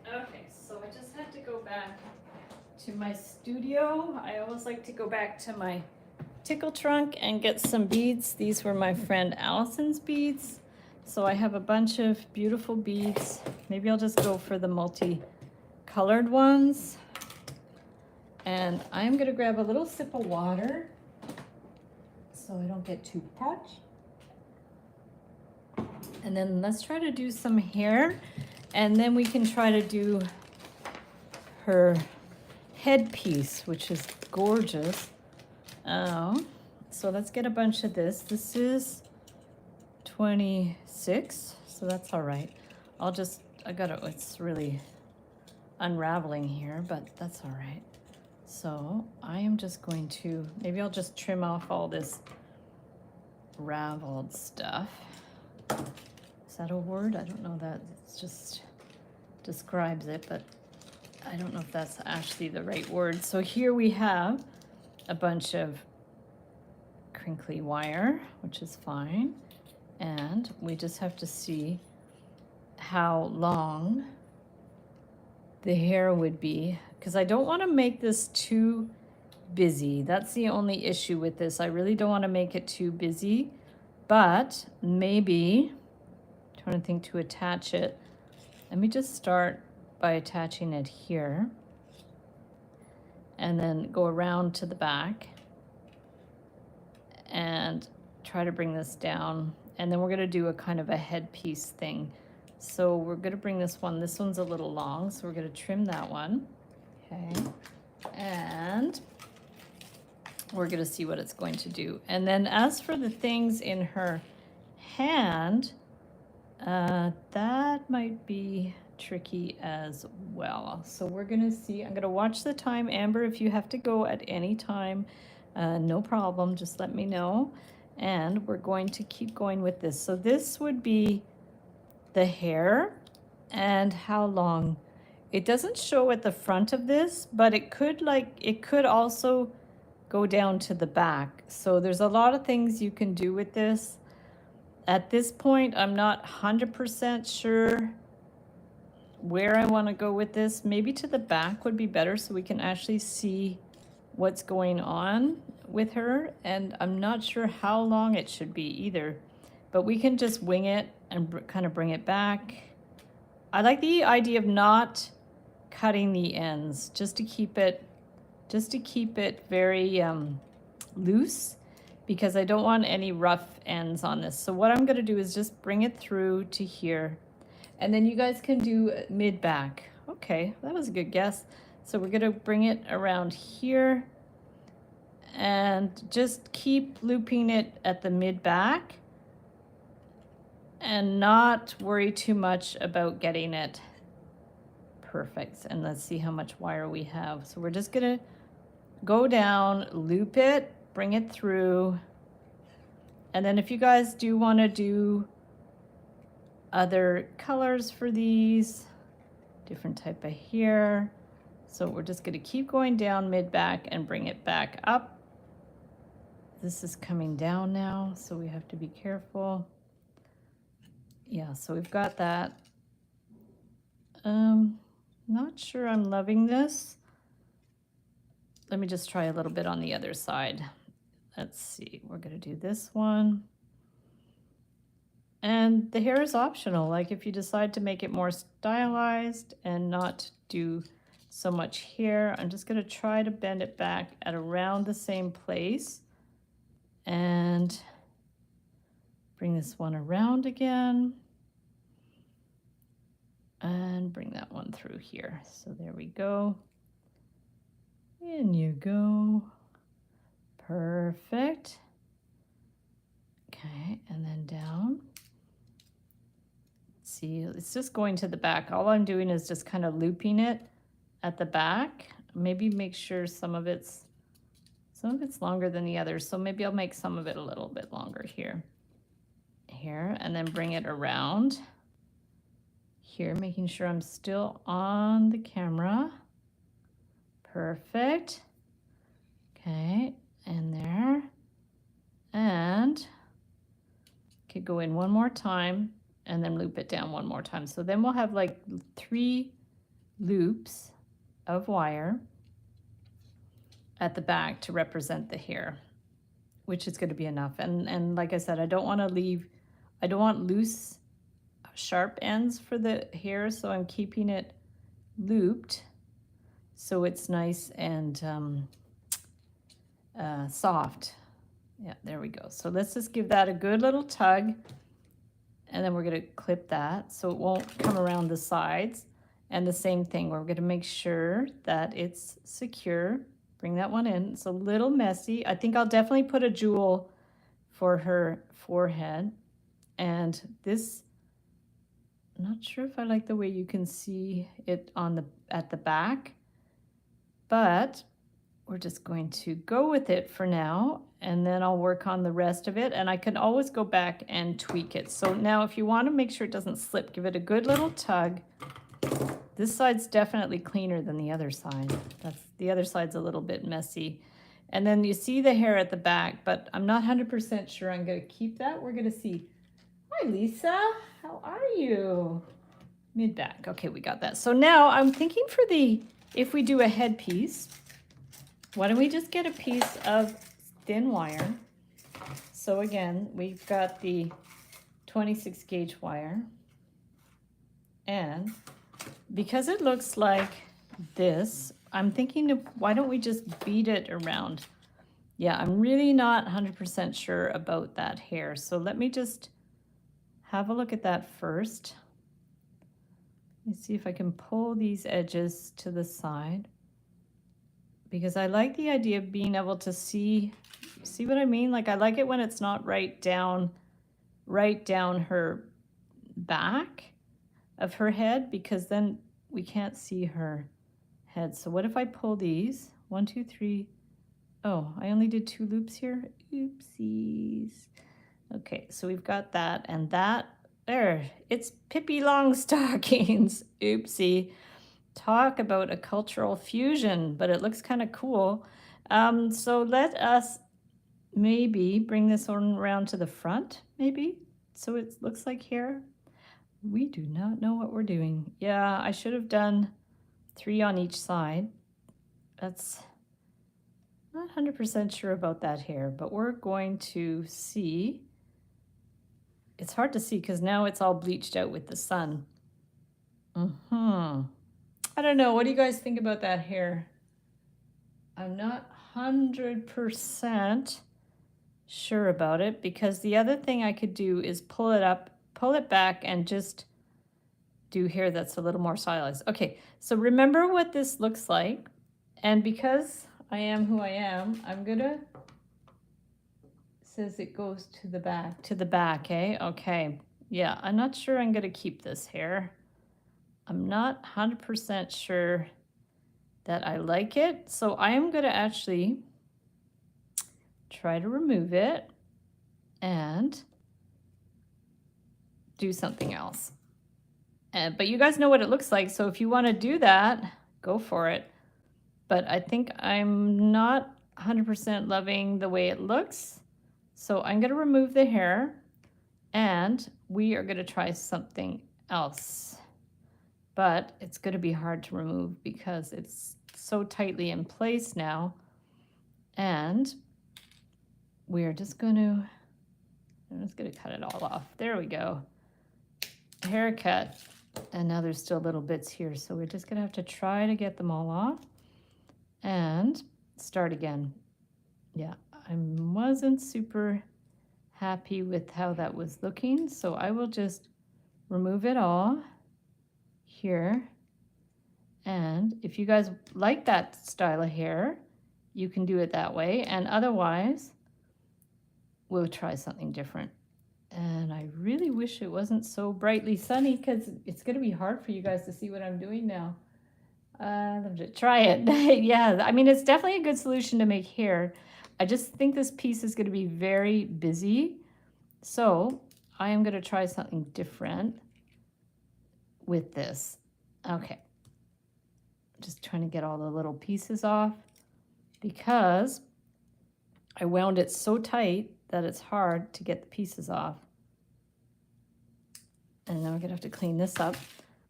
Okay, so I just had to go back to my studio. I always like to go back to my tickle trunk and get some beads. These were my friend Allison's beads. So I have a bunch of beautiful beads. Maybe I'll just go for the multi-colored ones. And I'm gonna grab a little sip of water so I don't get too parched. And then let's try to do some hair. And then we can try to do her headpiece, which is gorgeous. Oh, so let's get a bunch of this. This is 26, so that's all right. It's really unraveling here, but that's all right. So I am just going to, maybe I'll just trim off all this raveled stuff. Is that a word? I don't know that. It's just describes it, but I don't know if that's actually the right word. So here we have a bunch of crinkly wire, which is fine. And we just have to see how long the hair would be, because I don't want to make this too busy. That's the only issue with this. I really don't want to make it too busy, but maybe, I'm trying to think to attach it. Let me just start by attaching it here and then go around to the back and try to bring this down. And then we're going to do a kind of a headpiece thing. So we're going to bring this one's a little long, so we're going to trim that one. Okay. And we're going to see what it's going to do. And then as for the things in her hand, that might be tricky as well. So we're going to see. I'm going to watch the time. Amber, if you have to go at any time, no problem. Just let me know. And we're going to keep going with this. So this would be the hair and how long. It doesn't show at the front of this, but it could also go down to the back. So there's a lot of things you can do with this. At this point, I'm not 100% sure where I want to go with this. Maybe to the back would be better so we can actually see what's going on with her. And I'm not sure how long it should be either, but we can just wing it and kind of bring it back. I like the idea of not cutting the ends, just to keep it very loose, because I don't want any rough ends on this. So what I'm going to do is just bring it through to here, and then you guys can do mid back. Okay, that was a good guess. So we're going to bring it around here and just keep looping it at the mid back and not worry too much about getting it perfect. And let's see how much wire we have. So we're just going to go down, loop it, bring it through. And then if you guys do want to do other colors for these, different type of hair. So we're just going to keep going down mid back and bring it back up. This is coming down now, so we have to be careful. Yeah, so we've got that. Not sure I'm loving this. Let me just try a little bit on the other side. Let's see, we're going to do this one. And the hair is optional. Like if you decide to make it more stylized and not do so much hair, I'm just going to try to bend it back at around the same place and bring this one around again and bring that one through here. So there we go. In you go. Perfect. Okay, and then down. See, it's just going to the back. All I'm doing is just kind of looping it at the back. Maybe make sure some of it's longer than the others. So maybe I'll make some of it a little bit longer here. Here, and then bring it around. Here, making sure I'm still on the camera. Perfect. Okay, and there. And could go in one more time and then loop it down one more time. So then we'll have like 3 loops of wire at the back to represent the hair, which is going to be enough. And like I said, I don't want loose sharp ends for the hair, so I'm keeping it looped so it's nice and soft. Yeah, there we go. So let's just give that a good little tug, and then we're going to clip that so it won't come around the sides. And the same thing, we're going to make sure that it's secure. Bring that one in. It's a little messy. I think I'll definitely put a jewel for her forehead. And this, I'm not sure if I like the way you can see it at the back, but we're just going to go with it for now, and then I'll work on the rest of it, and I can always go back and tweak it. So now if you want to make sure it doesn't slip, give it a good little tug. This side's definitely cleaner than the other side. The other side's a little bit messy. And then you see the hair at the back, but I'm not 100% sure I'm going to keep that. We're going to see. Hi, Lisa. How are you? Mid-back. Okay, we got that. So now I'm thinking if we do a headpiece, why don't we just get a piece of thin wire? So again, we've got the 26 gauge wire. And because it looks like this, I'm thinking of why don't we just bead it around? Yeah, I'm really not 100% sure about that hair. So let me just have a look at that first. Let's see if I can pull these edges to the side, because I like the idea of being able to see what I mean? Like I like it when it's not right down her back of her head, because then we can't see her head. So what if I pull these? 1, 2, 3. Oh, I only did 2 loops here. Oopsies. Okay, so we've got that and that. There, it's Pippi Longstockings. Oopsie. Talk about a cultural fusion, but it looks kind of cool. So let us maybe bring this one around to the front, maybe, so it looks like hair. We do not know what we're doing. Yeah, I should have done 3 on each side. That's not 100% sure about that hair, but we're going to see. It's hard to see because now it's all bleached out with the sun. I don't know. What do you guys think about that hair? I'm not 100% sure about it, because the other thing I could do is pull it up, pull it back, and just do hair that's a little more stylized. Okay, so remember what this looks like. And because I am who I am, I'm gonna, says it goes to the back, eh? Okay, yeah, I'm not sure I'm gonna keep this hair. I'm not 100% sure that I like it. So I am gonna actually try to remove it and do something else. But you guys know what it looks like, so if you want to do that, go for it. But I think I'm not 100% loving the way it looks, so I'm going to remove the hair, and we are going to try something else. But it's going to be hard to remove because it's so tightly in place now. And we are just going to, I'm just going to cut it all off. There we go. Haircut. And now there's still little bits here. So we're just going to have to try to get them all off and start again. Yeah, I wasn't super happy with how that was looking. So I will just remove it all here. And if you guys like that style of hair, you can do it that way. And otherwise, we'll try something different. And I really wish it wasn't so brightly sunny because it's going to be hard for you guys to see what I'm doing now. Try it. Yeah, I mean, it's definitely a good solution to make hair. I just think this piece is going to be very busy. So I am going to try something different with this. Okay. Just trying to get all the little pieces off because I wound it so tight that it's hard to get the pieces off. And now we're gonna have to clean this up.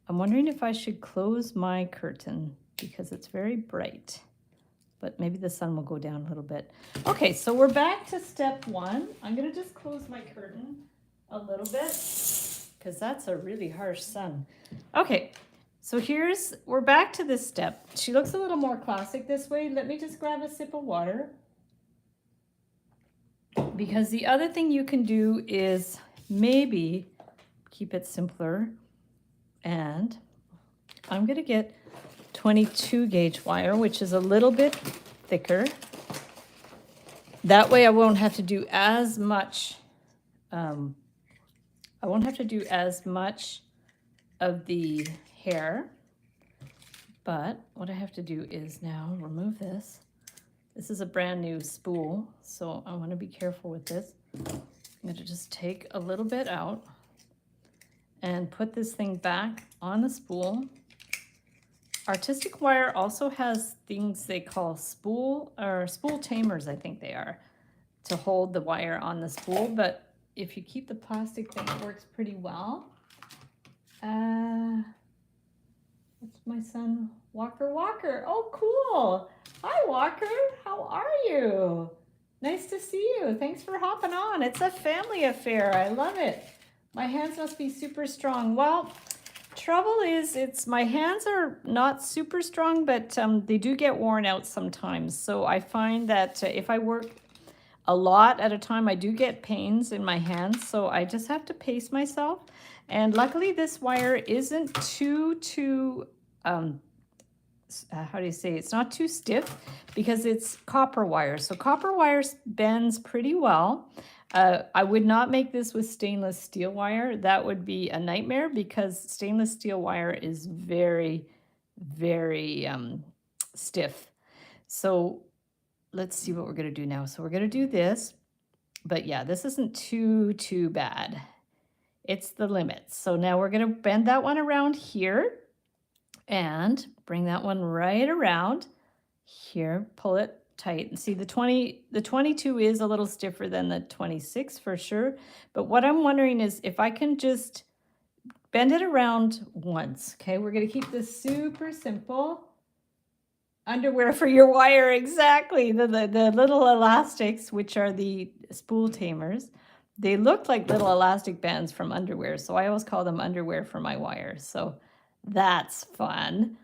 I'm wondering if I should close my curtain because it's very bright, but maybe the sun will go down a little bit. Okay, so we're back to step one. I'm gonna just close my curtain a little bit because that's a really harsh sun. Okay, so we're back to this step. She looks a little more classic this way. Let me just grab a sip of water. Because the other thing you can do is maybe keep it simpler. And I'm going to get 22 gauge wire, which is a little bit thicker. That way I won't have to do as much. I won't have to do as much of the hair. But what I have to do is now remove this. This is a brand new spool, so I want to be careful with this. I'm going to just take a little bit out and put this thing back on the spool. Artistic wire also has things they call spool tamers, I think they are, to hold the wire on the spool. But if you keep the plastic thing, it works pretty well. That's my son, Walker. Oh, cool. Hi, Walker. How are you? Nice to see you. Thanks for hopping on. It's a family affair. I love it. My hands must be super strong. Well, trouble is my hands are not super strong, but they do get worn out sometimes. So I find that if I work a lot at a time, I do get pains in my hands. So I just have to pace myself. And luckily this wire isn't too how do you say, it's not too stiff because it's copper wire. So copper wire bends pretty well. I would not make this with stainless steel wire. That would be a nightmare because stainless steel wire is very, very stiff. So let's see what we're going to do now. So we're going to do this, but yeah, this isn't too bad. It's the limit. So now we're going to bend that one around here and bring that one right around here, pull it tight. And see, the 22 is a little stiffer than the 26 for sure. But what I'm wondering is if I can just bend it around once. Okay, we're going to keep this super simple. Underwear for your wire, exactly. The little elastics, which are the spool tamers, they look like little elastic bands from underwear. So I always call them underwear for my wires. So that's fun.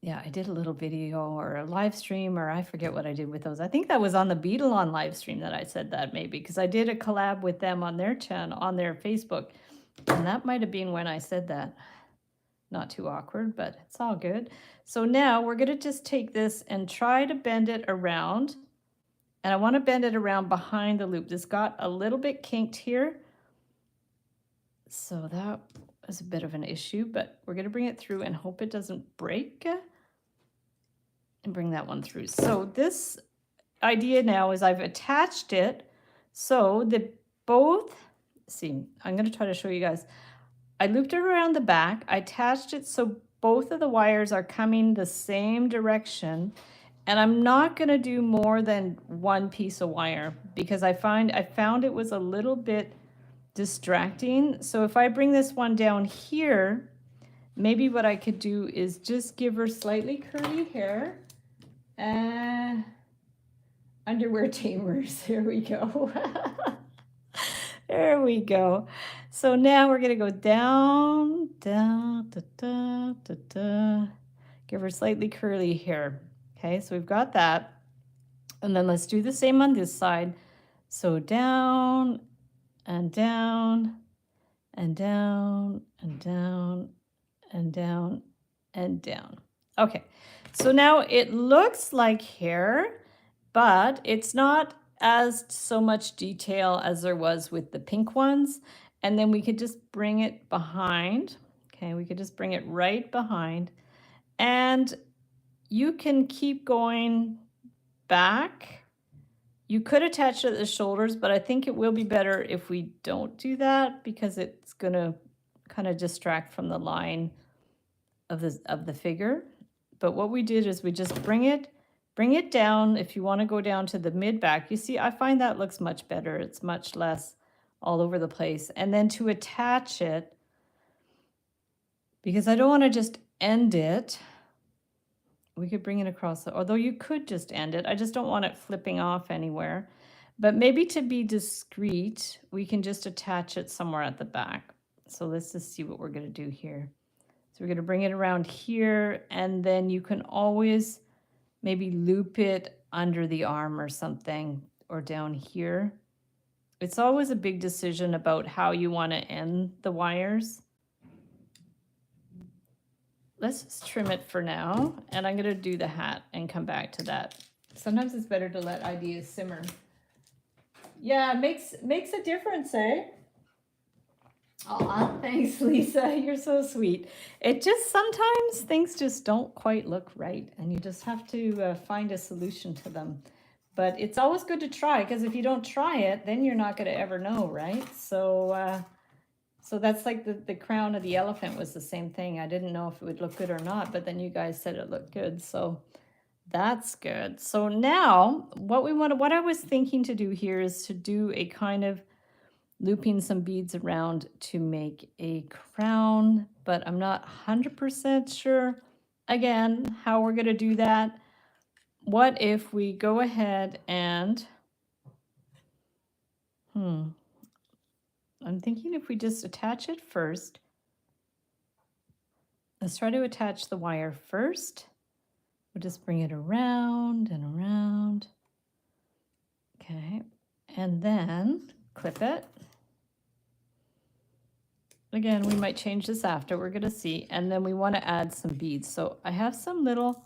Yeah, I did a little video or a live stream, or I forget what I did with those. I think that was on the Beadalon live stream that I said that maybe, because I did a collab with them on their channel, on their Facebook. And that might have been when I said that. Not too awkward, but it's all good. So now we're going to just take this and try to bend it around. And I want to bend it around behind the loop. This got a little bit kinked here. So that was a bit of an issue, but we're going to bring it through and hope it doesn't break. And bring that one through. So this idea now is I've attached it so that see, I'm going to try to show you guys. I looped it around the back. I attached it so both of the wires are coming the same direction. And I'm not going to do more than one piece of wire because I found it was a little bit distracting. So if I bring this one down here, maybe what I could do is just give her slightly curly hair. Underwear tamers, here we go. There we go. So now we're going to go down, down, da, da, da, da. Give her slightly curly hair. Okay, so we've got that. And then let's do the same on this side. So down and down and down and down and down and down. Okay, so now it looks like hair, but it's not as so much detail as there was with the pink ones. And then we could just bring it behind. Okay, we could just bring it right behind. And you can keep going back. You could attach it at the shoulders, but I think it will be better if we don't do that because it's going to kind of distract from the line of the figure. But what we did is we just bring it down. If you want to go down to the mid back, you see, I find that looks much better. It's much less all over the place. And then to attach it, because I don't want to just end it, we could bring it across, although you could just end it. I just don't want it flipping off anywhere. But maybe to be discreet, we can just attach it somewhere at the back. So let's just see what we're going to do here. So we're going to bring it around here, and then you can always maybe loop it under the arm or something, or down here. It's always a big decision about how you want to end the wires. Let's just trim it for now, and I'm going to do the hat and come back to that. Sometimes it's better to let ideas simmer. Yeah, it makes a difference, eh? Aw, thanks, Lisa. You're so sweet. It just sometimes things just don't quite look right, and you just have to find a solution to them. But it's always good to try, because if you don't try it, then you're not going to ever know, right? So that's like the crown of the elephant was the same thing. I didn't know if it would look good or not, but then you guys said it looked good, so that's good. So now what I was thinking to do here is to do a kind of looping some beads around to make a crown, but I'm not 100% sure, again, how we're going to do that. What if we go ahead and, I'm thinking if we just attach it first. Let's try to attach the wire first. We'll just bring it around and around. Okay, and then clip it. Again, we might change this after, we're gonna see. And then we wanna add some beads. So I have some little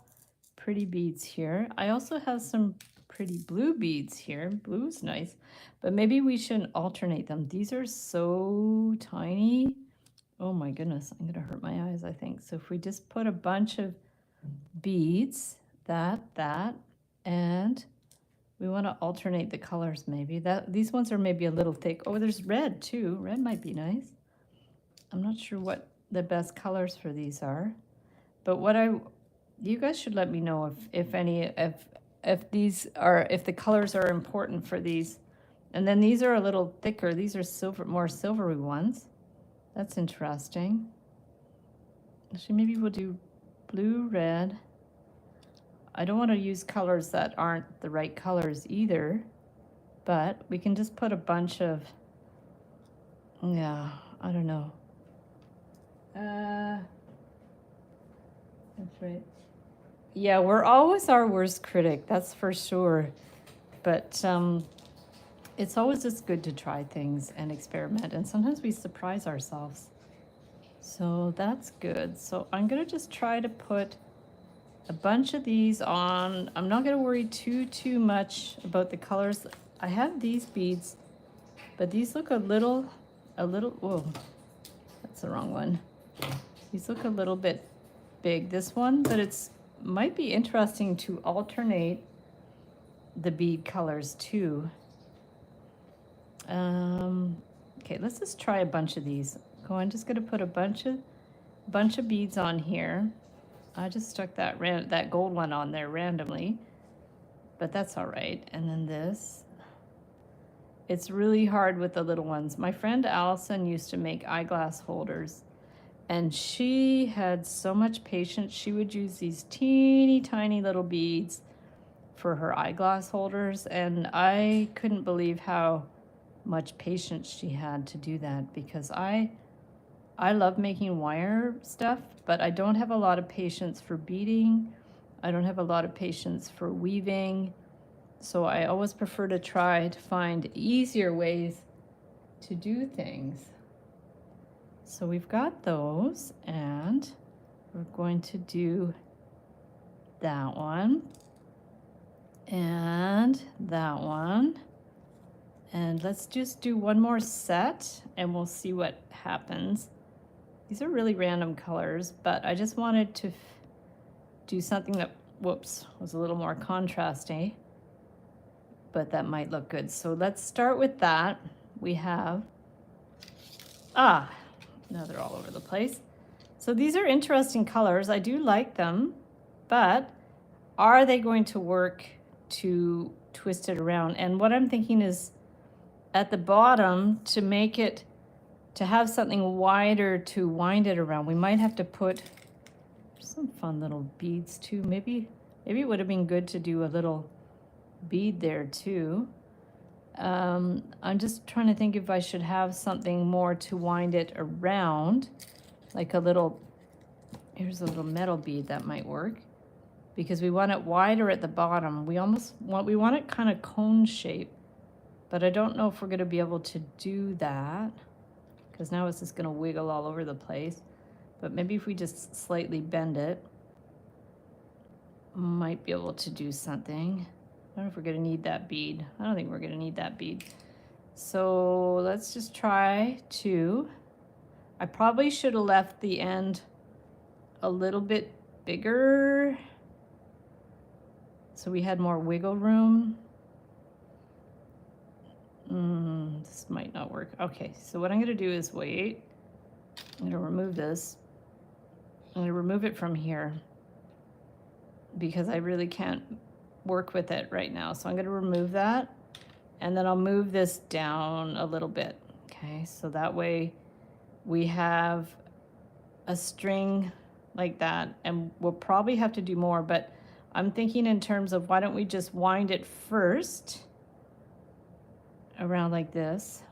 pretty beads here. I also have some pretty blue beads here. Blue's nice, but maybe we shouldn't alternate them. These are so tiny. Oh my goodness, I'm gonna hurt my eyes, I think. So if we just put a bunch of beads, that, and we wanna alternate the colors maybe. These ones are maybe a little thick. Oh, there's red too. Red might be nice. I'm not sure what the best colors for these are, but you guys should let me know if the colors are important for these. And then these are a little thicker. These are more silvery ones. That's interesting. Actually, maybe we'll do blue, red. I don't want to use colors that aren't the right colors either, but we can just put a bunch of, yeah, I don't know. That's right. Yeah, we're always our worst critic, that's for sure. But it's always just good to try things and experiment, and sometimes we surprise ourselves. So that's good. So I'm gonna just try to put a bunch of these on. I'm not gonna worry too much about the colors. I have these beads, but these look a little, whoa, that's the wrong one. These look a little bit big, this one, but it's might be interesting to alternate the bead colors too. Okay, let's just try a bunch of these. I'm just gonna put a bunch of beads on here. I just stuck that gold one on there randomly, but that's all right. And then this. It's really hard with the little ones. My friend Allison used to make eyeglass holders, and she had so much patience. She would use these teeny tiny little beads for her eyeglass holders, and I couldn't believe how much patience she had to do that, because I love making wire stuff, but I don't have a lot of patience for beading. I don't have a lot of patience for weaving. So I always prefer to try to find easier ways to do things. So we've got those, and we're going to do that one and that one. And let's just do one more set and we'll see what happens. These are really random colors, but I just wanted to do something that, whoops, was a little more contrasty, but that might look good. So let's start with that. We have, now they're all over the place. So these are interesting colors. I do like them, but are they going to work to twist it around? And what I'm thinking is at the bottom, to make it, to have something wider to wind it around, we might have to put some fun little beads too. Maybe it would have been good to do a little bead there too. I'm just trying to think if I should have something more to wind it around, like a little, here's a little metal bead that might work, because we want it wider at the bottom. We want it kind of cone shape, but I don't know if we're going to be able to do that, because now it's just going to wiggle all over the place. But maybe if we just slightly bend it, might be able to do something. I don't know if we're going to need that bead. I don't think we're going to need that bead. So let's just try to, I probably should have left the end a little bit bigger so we had more wiggle room. This might not work. Okay, so what I'm going to do is wait. I'm going to remove this. I'm going to remove it from here because I really can't work with it right now. So I'm going to remove that, and then I'll move this down a little bit. Okay, so that way we have a string like that, and we'll probably have to do more, but I'm thinking in terms of why don't we just wind it first around like this.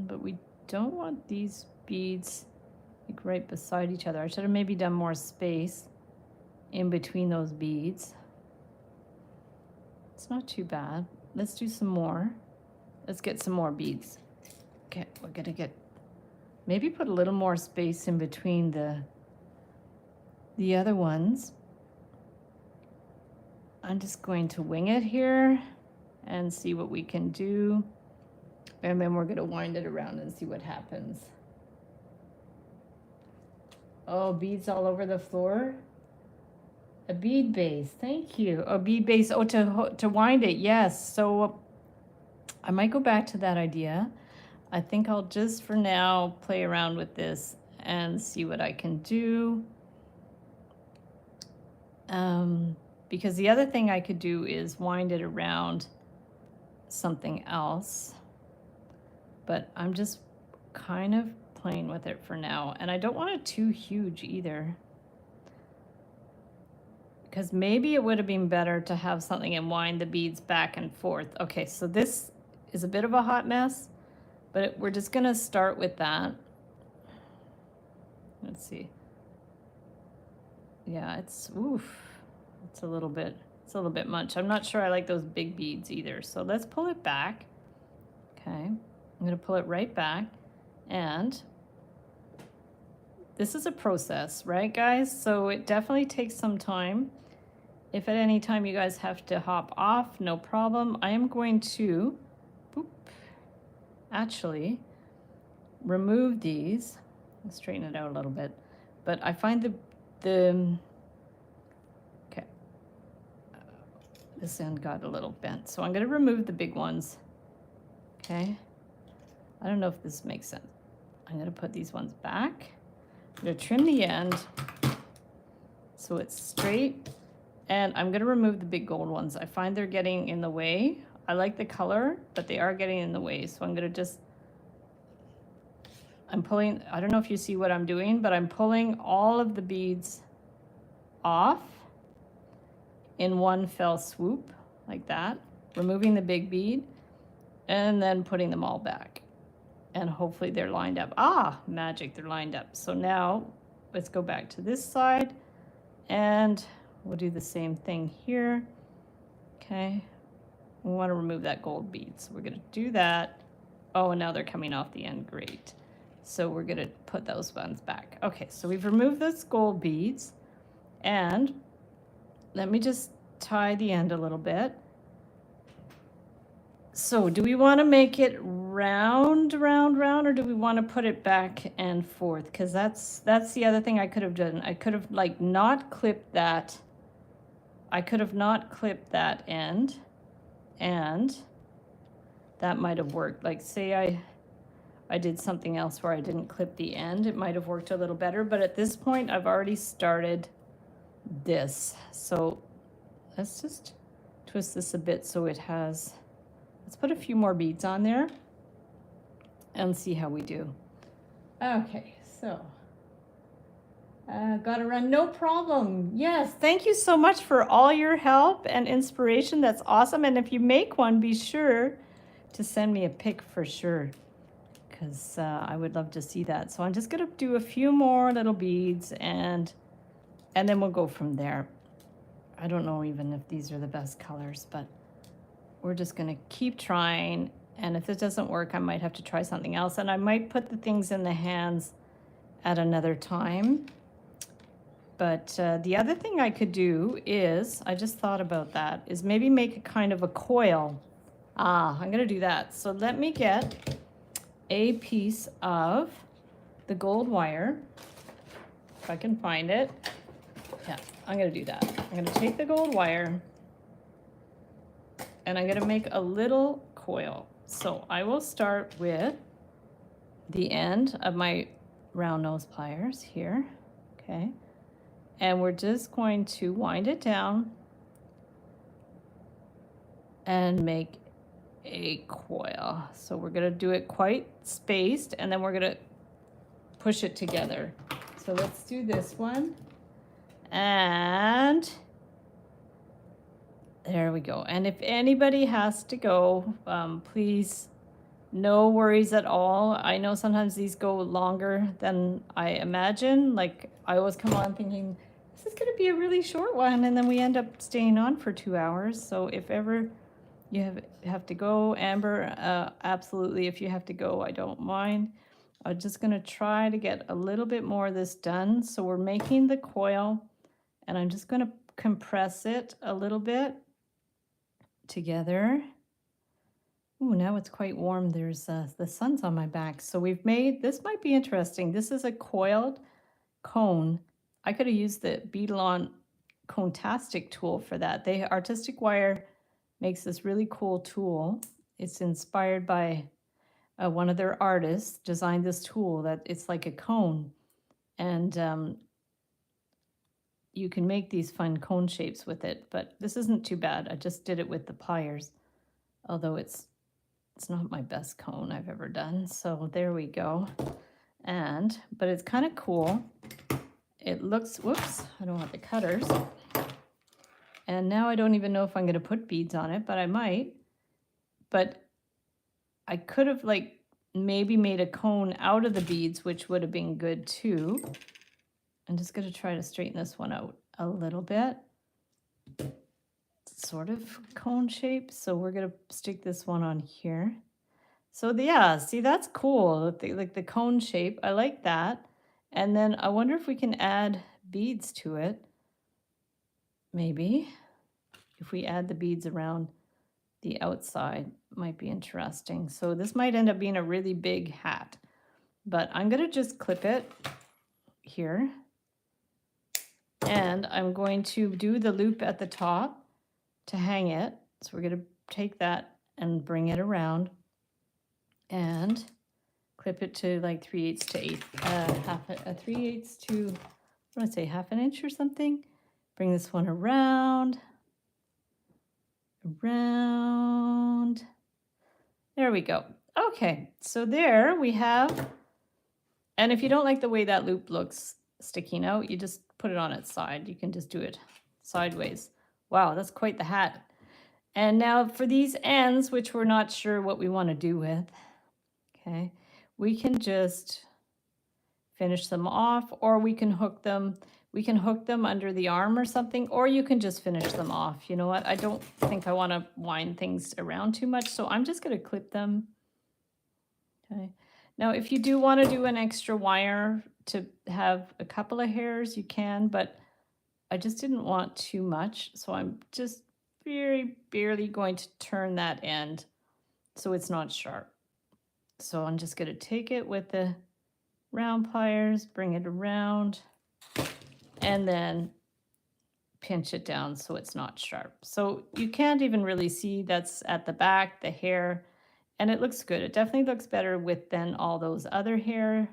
But we don't want these beads like right beside each other. I should have maybe done more space in between those beads. It's not too bad. Let's do some more. Let's get some more beads. Okay, we're gonna get, maybe put a little more space in between the other ones. I'm just going to wing it here and see what we can do. And then we're going to wind it around and see what happens. Oh, beads all over the floor. A bead base, thank you. A bead base, oh, to wind it, yes. So I might go back to that idea. I think I'll just for now play around with this and see what I can do. Because the other thing I could do is wind it around something else. But I'm just kind of playing with it for now. And I don't want it too huge either, because maybe it would have been better to have something and wind the beads back and forth. Okay, so this is a bit of a hot mess, but we're just going to start with that. Let's see. Yeah, it's a little bit much. I'm not sure I like those big beads either. So let's pull it back. Okay. I'm going to pull it right back, and this is a process, right, guys? So it definitely takes some time. If at any time you guys have to hop off, no problem. I am going to actually remove these and straighten it out a little bit. But I find okay, this end got a little bent. So I'm going to remove the big ones. Okay. I don't know if this makes sense. I'm going to put these ones back. I'm going to trim the end so it's straight. And I'm going to remove the big gold ones. I find they're getting in the way. I like the color, but they are getting in the way. So I'm going to just, I'm pulling, I don't know if you see what I'm doing, but I'm pulling all of the beads off in one fell swoop like that. removing the big bead and then putting them all back. And hopefully they're lined up. Ah, magic, they're lined up. So now let's go back to this side and we'll do the same thing here. Okay, we want to remove that gold bead. So we're going to do that. Oh, and now they're coming off the end. Great. So we're going to put those ones back. Okay, so we've removed those gold beads. And let me just tie the end a little bit. So do we want to make it round, or do we want to put it back and forth? Because that's the other thing I could have done. I could have like not clipped that. I could have not clipped that end, and that might have worked. Like say I did something else where I didn't clip the end, it might have worked a little better. But at this point, I've already started this. So let's just twist this a bit so it has. Let's put a few more beads on there and see how we do. Okay, so gotta run, no problem. Yes, thank you so much for all your help and inspiration. That's awesome. And if you make one, be sure to send me a pic for sure, because I would love to see that. So I'm just gonna do a few more little beads and then we'll go from there. I don't know even if these are the best colors, but we're just going to keep trying. And if it doesn't work, I might have to try something else. And I might put the things in the hands at another time. But the other thing I could do is, I just thought about that, is maybe make a kind of a coil. I'm going to do that. So let me get a piece of the gold wire, if I can find it. Yeah, I'm going to do that. I'm going to take the gold wire and I'm going to make a little coil. So I will start with the end of my round nose pliers here. Okay. And we're just going to wind it down and make a coil. So we're going to do it quite spaced and then we're going to push it together. So let's do this one. And there we go. And if anybody has to go, please, no worries at all. I know sometimes these go longer than I imagine. Like I always come on thinking, this is going to be a really short one. And then we end up staying on for 2 hours. So if ever you have to go, Amber, absolutely. If you have to go, I don't mind. I'm just going to try to get a little bit more of this done. So we're making the coil. And I'm just going to compress it a little bit together. Ooh, now it's quite warm. There's the sun's on my back. So we've made, this might be interesting. This is a coiled cone. I could have used the Beadalon Conetastic tool for that. The Artistic Wire makes this really cool tool. It's inspired by one of their artists designed this tool that it's like a cone. And you can make these fun cone shapes with it, but this isn't too bad. I just did it with the pliers, although it's not my best cone I've ever done. So there we go. But it's kind of cool. It looks, whoops, I don't want the cutters. And now I don't even know if I'm gonna put beads on it, but I might. But I could have like maybe made a cone out of the beads, which would have been good too. I'm just going to try to straighten this one out a little bit. Sort of cone shape. So we're going to stick this one on here. So yeah, see, that's cool. Like the cone shape. I like that. And then I wonder if we can add beads to it. Maybe. If we add the beads around the outside, might be interesting. So this might end up being a really big hat. But I'm going to just clip it here. And I'm going to do the loop at the top to hang it. So we're going to take that and bring it around and clip it to like 3/8 to 8, half a 3/8 to, what do I say, half an inch or something. Bring this one around. There we go. Okay, so there we have, and if you don't like the way that loop looks sticking out, you just put it on its side. You can just do it sideways. Wow, that's quite the hat. And now for these ends, which we're not sure what we want to do with, okay, we can just finish them off, or we can hook them. We can hook them under the arm or something, or you can just finish them off. You know what? I don't think I want to wind things around too much, so I'm just going to clip them. Okay. Now, if you do want to do an extra wire to have a couple of hairs, you can, but I just didn't want too much, so I'm just very barely going to turn that end so it's not sharp. So I'm just going to take it with the round pliers, bring it around, and then pinch it down so it's not sharp. So you can't even really see that's at the back, the hair, and it looks good. It definitely looks better with than all those other hair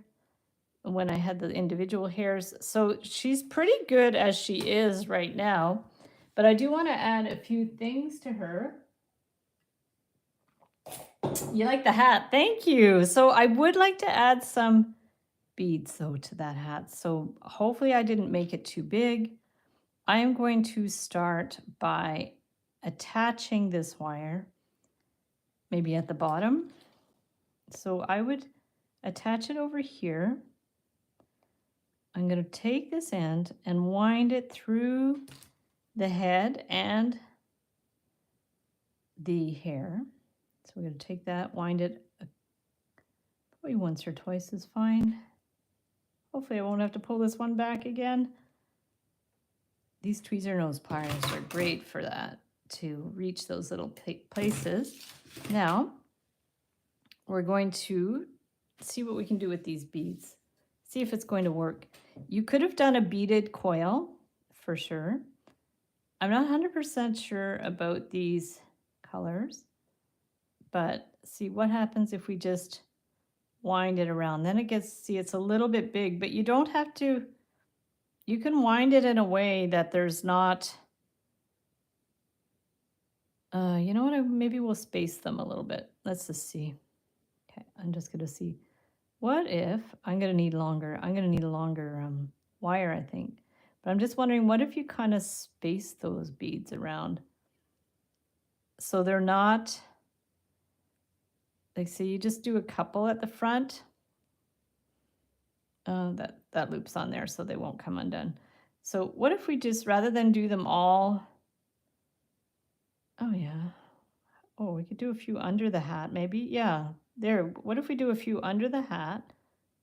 when I had the individual hairs. So she's pretty good as she is right now, but I do want to add a few things to her. You like the hat? Thank you. So I would like to add some beads though to that hat. So hopefully I didn't make it too big. I am going to start by attaching this wire maybe at the bottom. So I would attach it over here. I'm going to take this end and wind it through the head and the hair. So we're going to take that, wind it probably once or twice is fine. Hopefully I won't have to pull this one back again. These tweezer nose pliers are great for that, to reach those little places. Now, we're going to see what we can do with these beads. See if it's going to work. You could have done a beaded coil for sure. I'm not 100% sure about these colors, but see what happens if we just wind it around. Then it gets, see, it's a little bit big, but you don't have to, you can wind it in a way that there's not, you know what, maybe we'll space them a little bit. Let's just see. Okay, I'm just gonna see. What if, I'm gonna need longer, I'm gonna need a longer wire, I think. But I'm just wondering, what if you kind of space those beads around? So they're not, like, say you just do a couple at the front. That loop's on there, so they won't come undone. So what if we just, rather than do them all, oh yeah, oh, we could do a few under the hat maybe. Yeah, there. What if we do a few under the hat?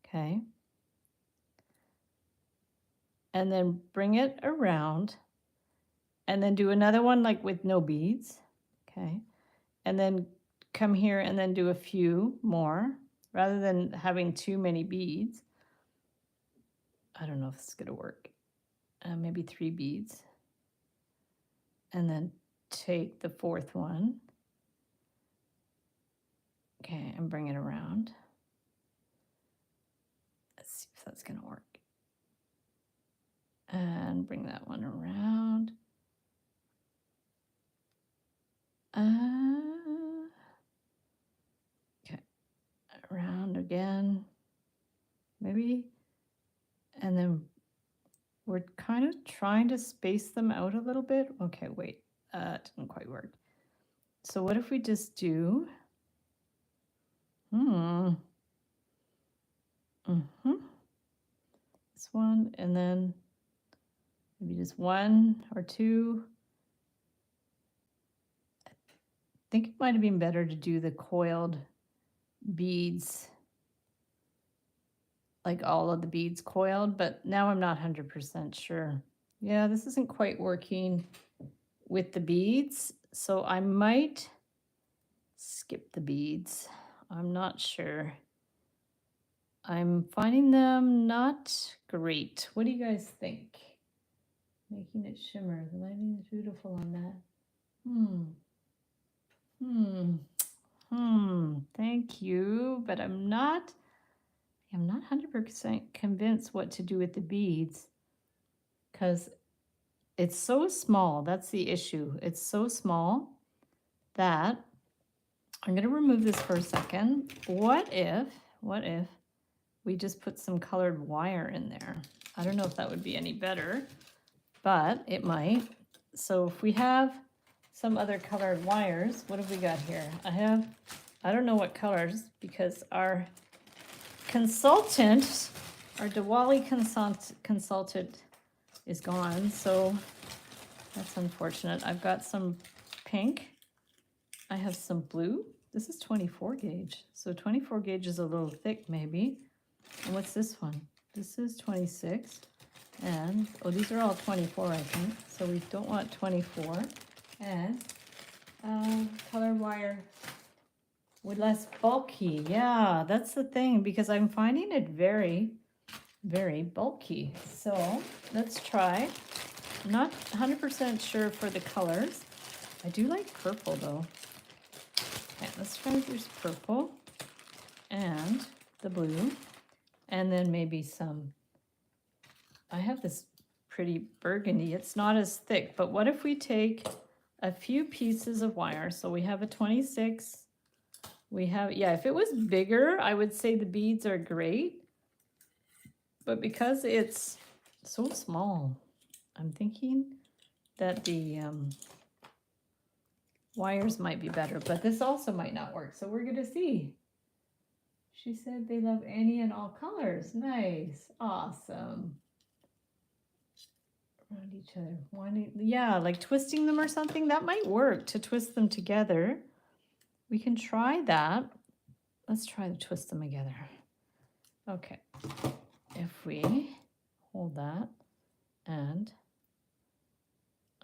Okay. And then bring it around and then do another one like with no beads. Okay. And then come here and then do a few more rather than having too many beads. I don't know if this is going to work. Maybe 3 beads. And then take the 4th one. Okay, and bring it around. Let's see if that's going to work. And bring that one around. Okay, around again. Maybe. And then we're kind of trying to space them out a little bit. Okay, wait, it didn't quite work. So what if we just do, this one, and then maybe just 1 or 2. I think it might have been better to do the coiled beads, like all of the beads coiled, but now I'm not 100% sure. Yeah, this isn't quite working with the beads, so I might skip the beads. I'm not sure. I'm finding them not great. What do you guys think? Making it shimmer. The lighting is beautiful on that. Thank you, but I'm not 100% convinced what to do with the beads because it's so small. That's the issue. It's so small that I'm going to remove this for a second. What if we just put some colored wire in there? I don't know if that would be any better, but it might. So if we have some other colored wires. What have we got here? I don't know what colors because our consultant, our Diwali consultant is gone, so that's unfortunate. I've got some pink. I have some blue. This is 24 gauge, so 24 gauge is a little thick maybe. And what's this one? This is 26. And, oh, these are all 24, I think. So we don't want 24. And color wire with less bulky. Yeah, that's the thing, because I'm finding it very, very bulky. So let's try. I'm not 100% sure for the colors. I do like purple though. Okay, let's try this purple and the blue. And then maybe some, I have this pretty burgundy. It's not as thick, but what if we take a few pieces of wire? So we have a 26. We have, yeah, if it was bigger, I would say the beads are great. But because it's so small, I'm thinking that the wires might be better, but this also might not work. So we're gonna see. She said they love any and all colors. Nice, awesome. Around each other, yeah, like twisting them or something, that might work to twist them together. We can try that. Let's try to twist them together. Okay, if we hold that and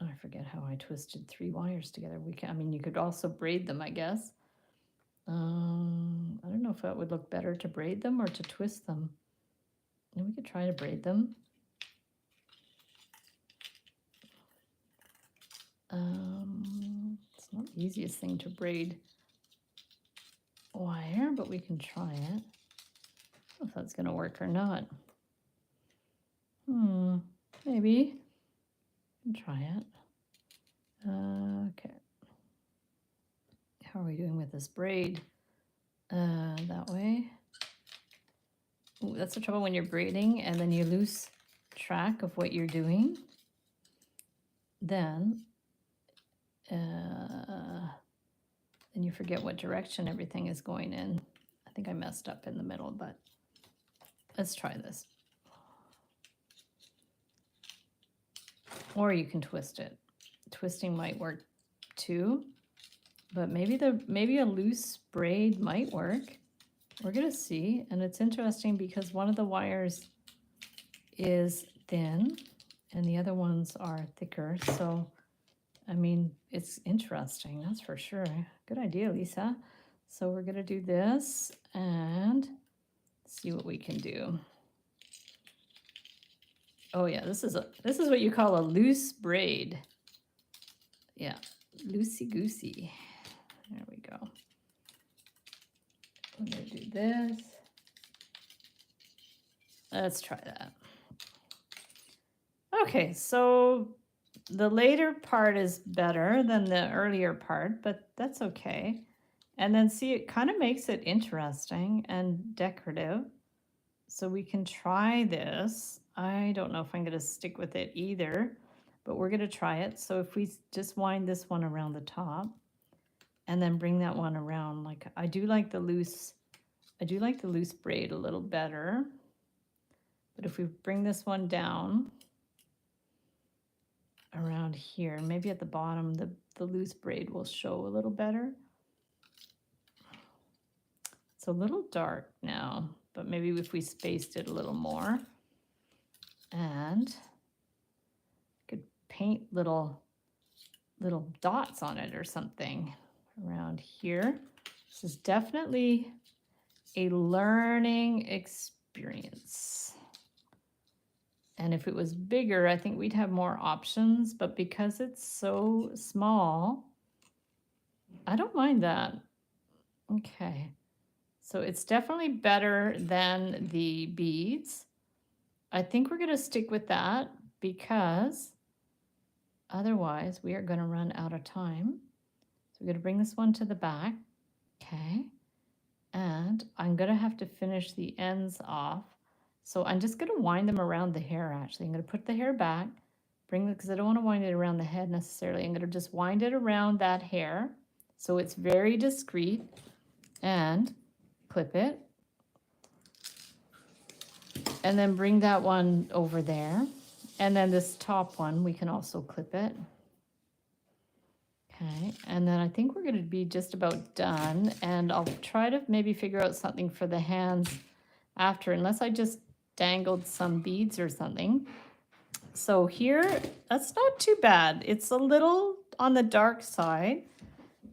I forget how I twisted 3 wires together. We can, I mean, you could also braid them, I guess. I don't know if that would look better to braid them or to twist them. And we could try to braid them. It's not the easiest thing to braid wire, but we can try it. I don't know if that's gonna work or not. Maybe. Try it. Okay. How are we doing with this braid? That way. Ooh, that's the trouble when you're braiding and then you lose track of what you're doing. Then you forget what direction everything is going in. I think I messed up in the middle, but let's try this. Or you can twist it. Twisting might work too, but maybe a loose braid might work. We're gonna see, and it's interesting because one of the wires is thin and the other ones are thicker. So, I mean, it's interesting, that's for sure. Good idea, Lisa. So we're gonna do this and see what we can do. Oh yeah, this is what you call a loose braid. Yeah, loosey-goosey. There we go. I'm gonna do this. Let's try that. Okay, so the later part is better than the earlier part, but that's okay. And then see, it kind of makes it interesting and decorative. So we can try this. I don't know if I'm gonna stick with it either, but we're gonna try it. So if we just wind this one around the top and then bring that one around, like I do like the loose braid a little better. But if we bring this one down around here, maybe at the bottom, the loose braid will show a little better. It's a little dark now, but maybe if we spaced it a little more and could paint little dots on it or something around here. This is definitely a learning experience. And if it was bigger, I think we'd have more options, but because it's so small, I don't mind that. Okay, so it's definitely better than the beads. I think we're gonna stick with that because otherwise we are gonna run out of time. So we're gonna bring this one to the back, okay? And I'm gonna have to finish the ends off. So I'm just gonna wind them around the hair actually. I'm gonna put the hair back, because I don't want to wind it around the head necessarily. I'm going to just wind it around that hair so it's very discreet and clip it. And then bring that one over there. And then this top one, we can also clip it. Okay, and then I think we're going to be just about done. And I'll try to maybe figure out something for the hands after, unless I just dangled some beads or something. So here, that's not too bad. It's a little on the dark side,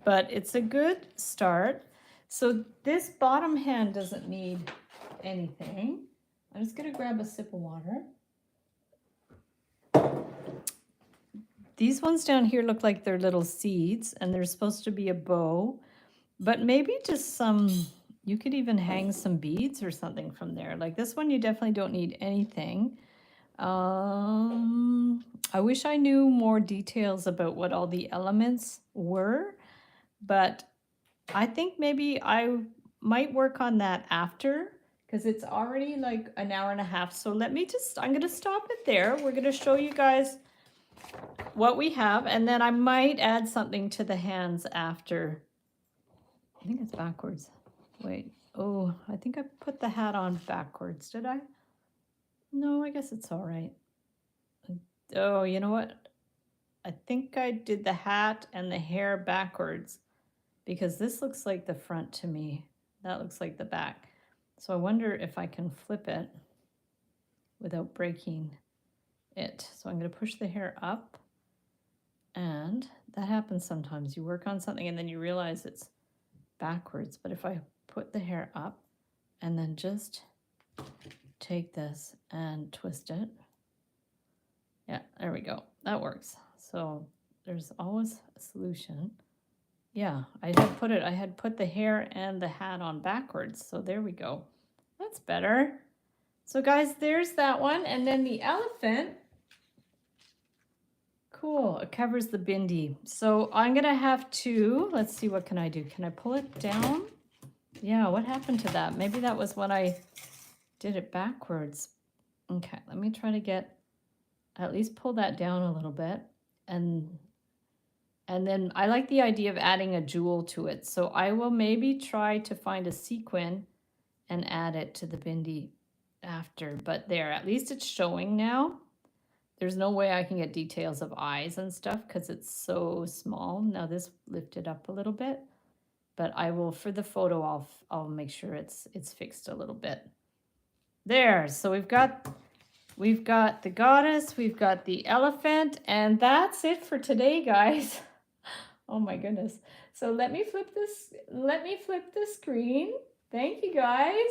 but it's a good start. So this bottom hand doesn't need anything. I'm just gonna grab a sip of water. These ones down here look like they're little seeds and they're supposed to be a bow, but maybe just some, you could even hang some beads or something from there. Like this one, you definitely don't need anything. I wish I knew more details about what all the elements were, but I think maybe I might work on that after, because it's already like an hour and a half. So let me just, I'm going to stop it there. We're going to show you guys what we have, and then I might add something to the hands after. I think it's backwards. Wait, oh, I think I put the hat on backwards, did I? No, I guess it's all right. Oh, you know what? I think I did the hat and the hair backwards because this looks like the front to me. That looks like the back. So I wonder if I can flip it without breaking it. So I'm going to push the hair up, and that happens sometimes. You work on something and then you realize it's backwards. But if I put the hair up and then just take this and twist it. Yeah, there we go. That works. So there's always a solution. Yeah, I had put the hair and the hat on backwards. So there we go. That's better. So guys, there's that one. And then the elephant. Cool, it covers the bindi. So I'm gonna have to, let's see, what can I do? Can I pull it down? Yeah, what happened to that? Maybe that was when I did it backwards. Okay, let me try to get, at least pull that down a little bit. And then I like the idea of adding a jewel to it. So I will maybe try to find a sequin and add it to the bindi after. But there, at least it's showing now. There's no way I can get details of eyes and stuff because it's so small. Now this lifted up a little bit, but I will, for the photo, I'll make sure it's fixed a little bit. There, so we've got the goddess, we've got the elephant, and that's it for today, guys. Oh my goodness. So let me flip the screen. Thank you, guys.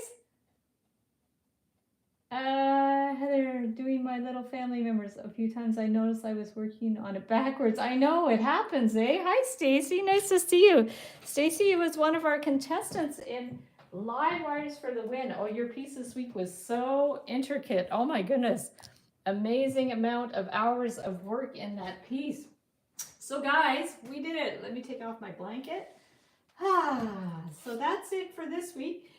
Heather, doing my little family members. A few times I noticed I was working on it backwards. I know, it happens, eh? Hi, Stacy. Nice to see you. Stacy was one of our contestants in Live Wires for the Win. Oh, your piece this week was so intricate. Oh my goodness. Amazing amount of hours of work in that piece. So guys, we did it. Let me take off my blanket. So that's it for this week.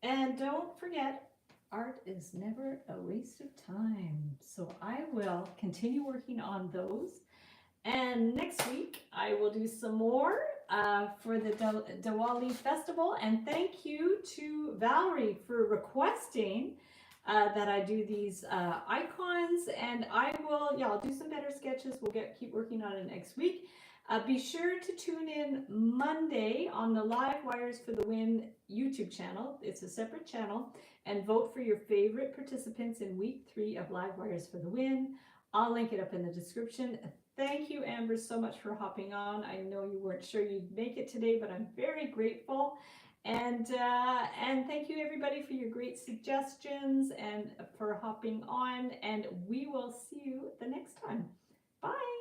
And don't forget, art is never a waste of time. So I will continue working on those. And next week, I will do some more for the Diwali festival. And thank you to Valerie for requesting that I do these icons. And I'll do some better sketches. We'll keep working on it next week. Be sure to tune in Monday on the Live Wires for the Win YouTube channel. It's a separate channel. And vote for your favorite participants in week 3 of Live Wires for the Win. I'll link it up in the description. Thank you, Amber, so much for hopping on. I know you weren't sure you'd make it today, but I'm very grateful. And thank you, everybody, for your great suggestions and for hopping on. And we will see you the next time. Bye.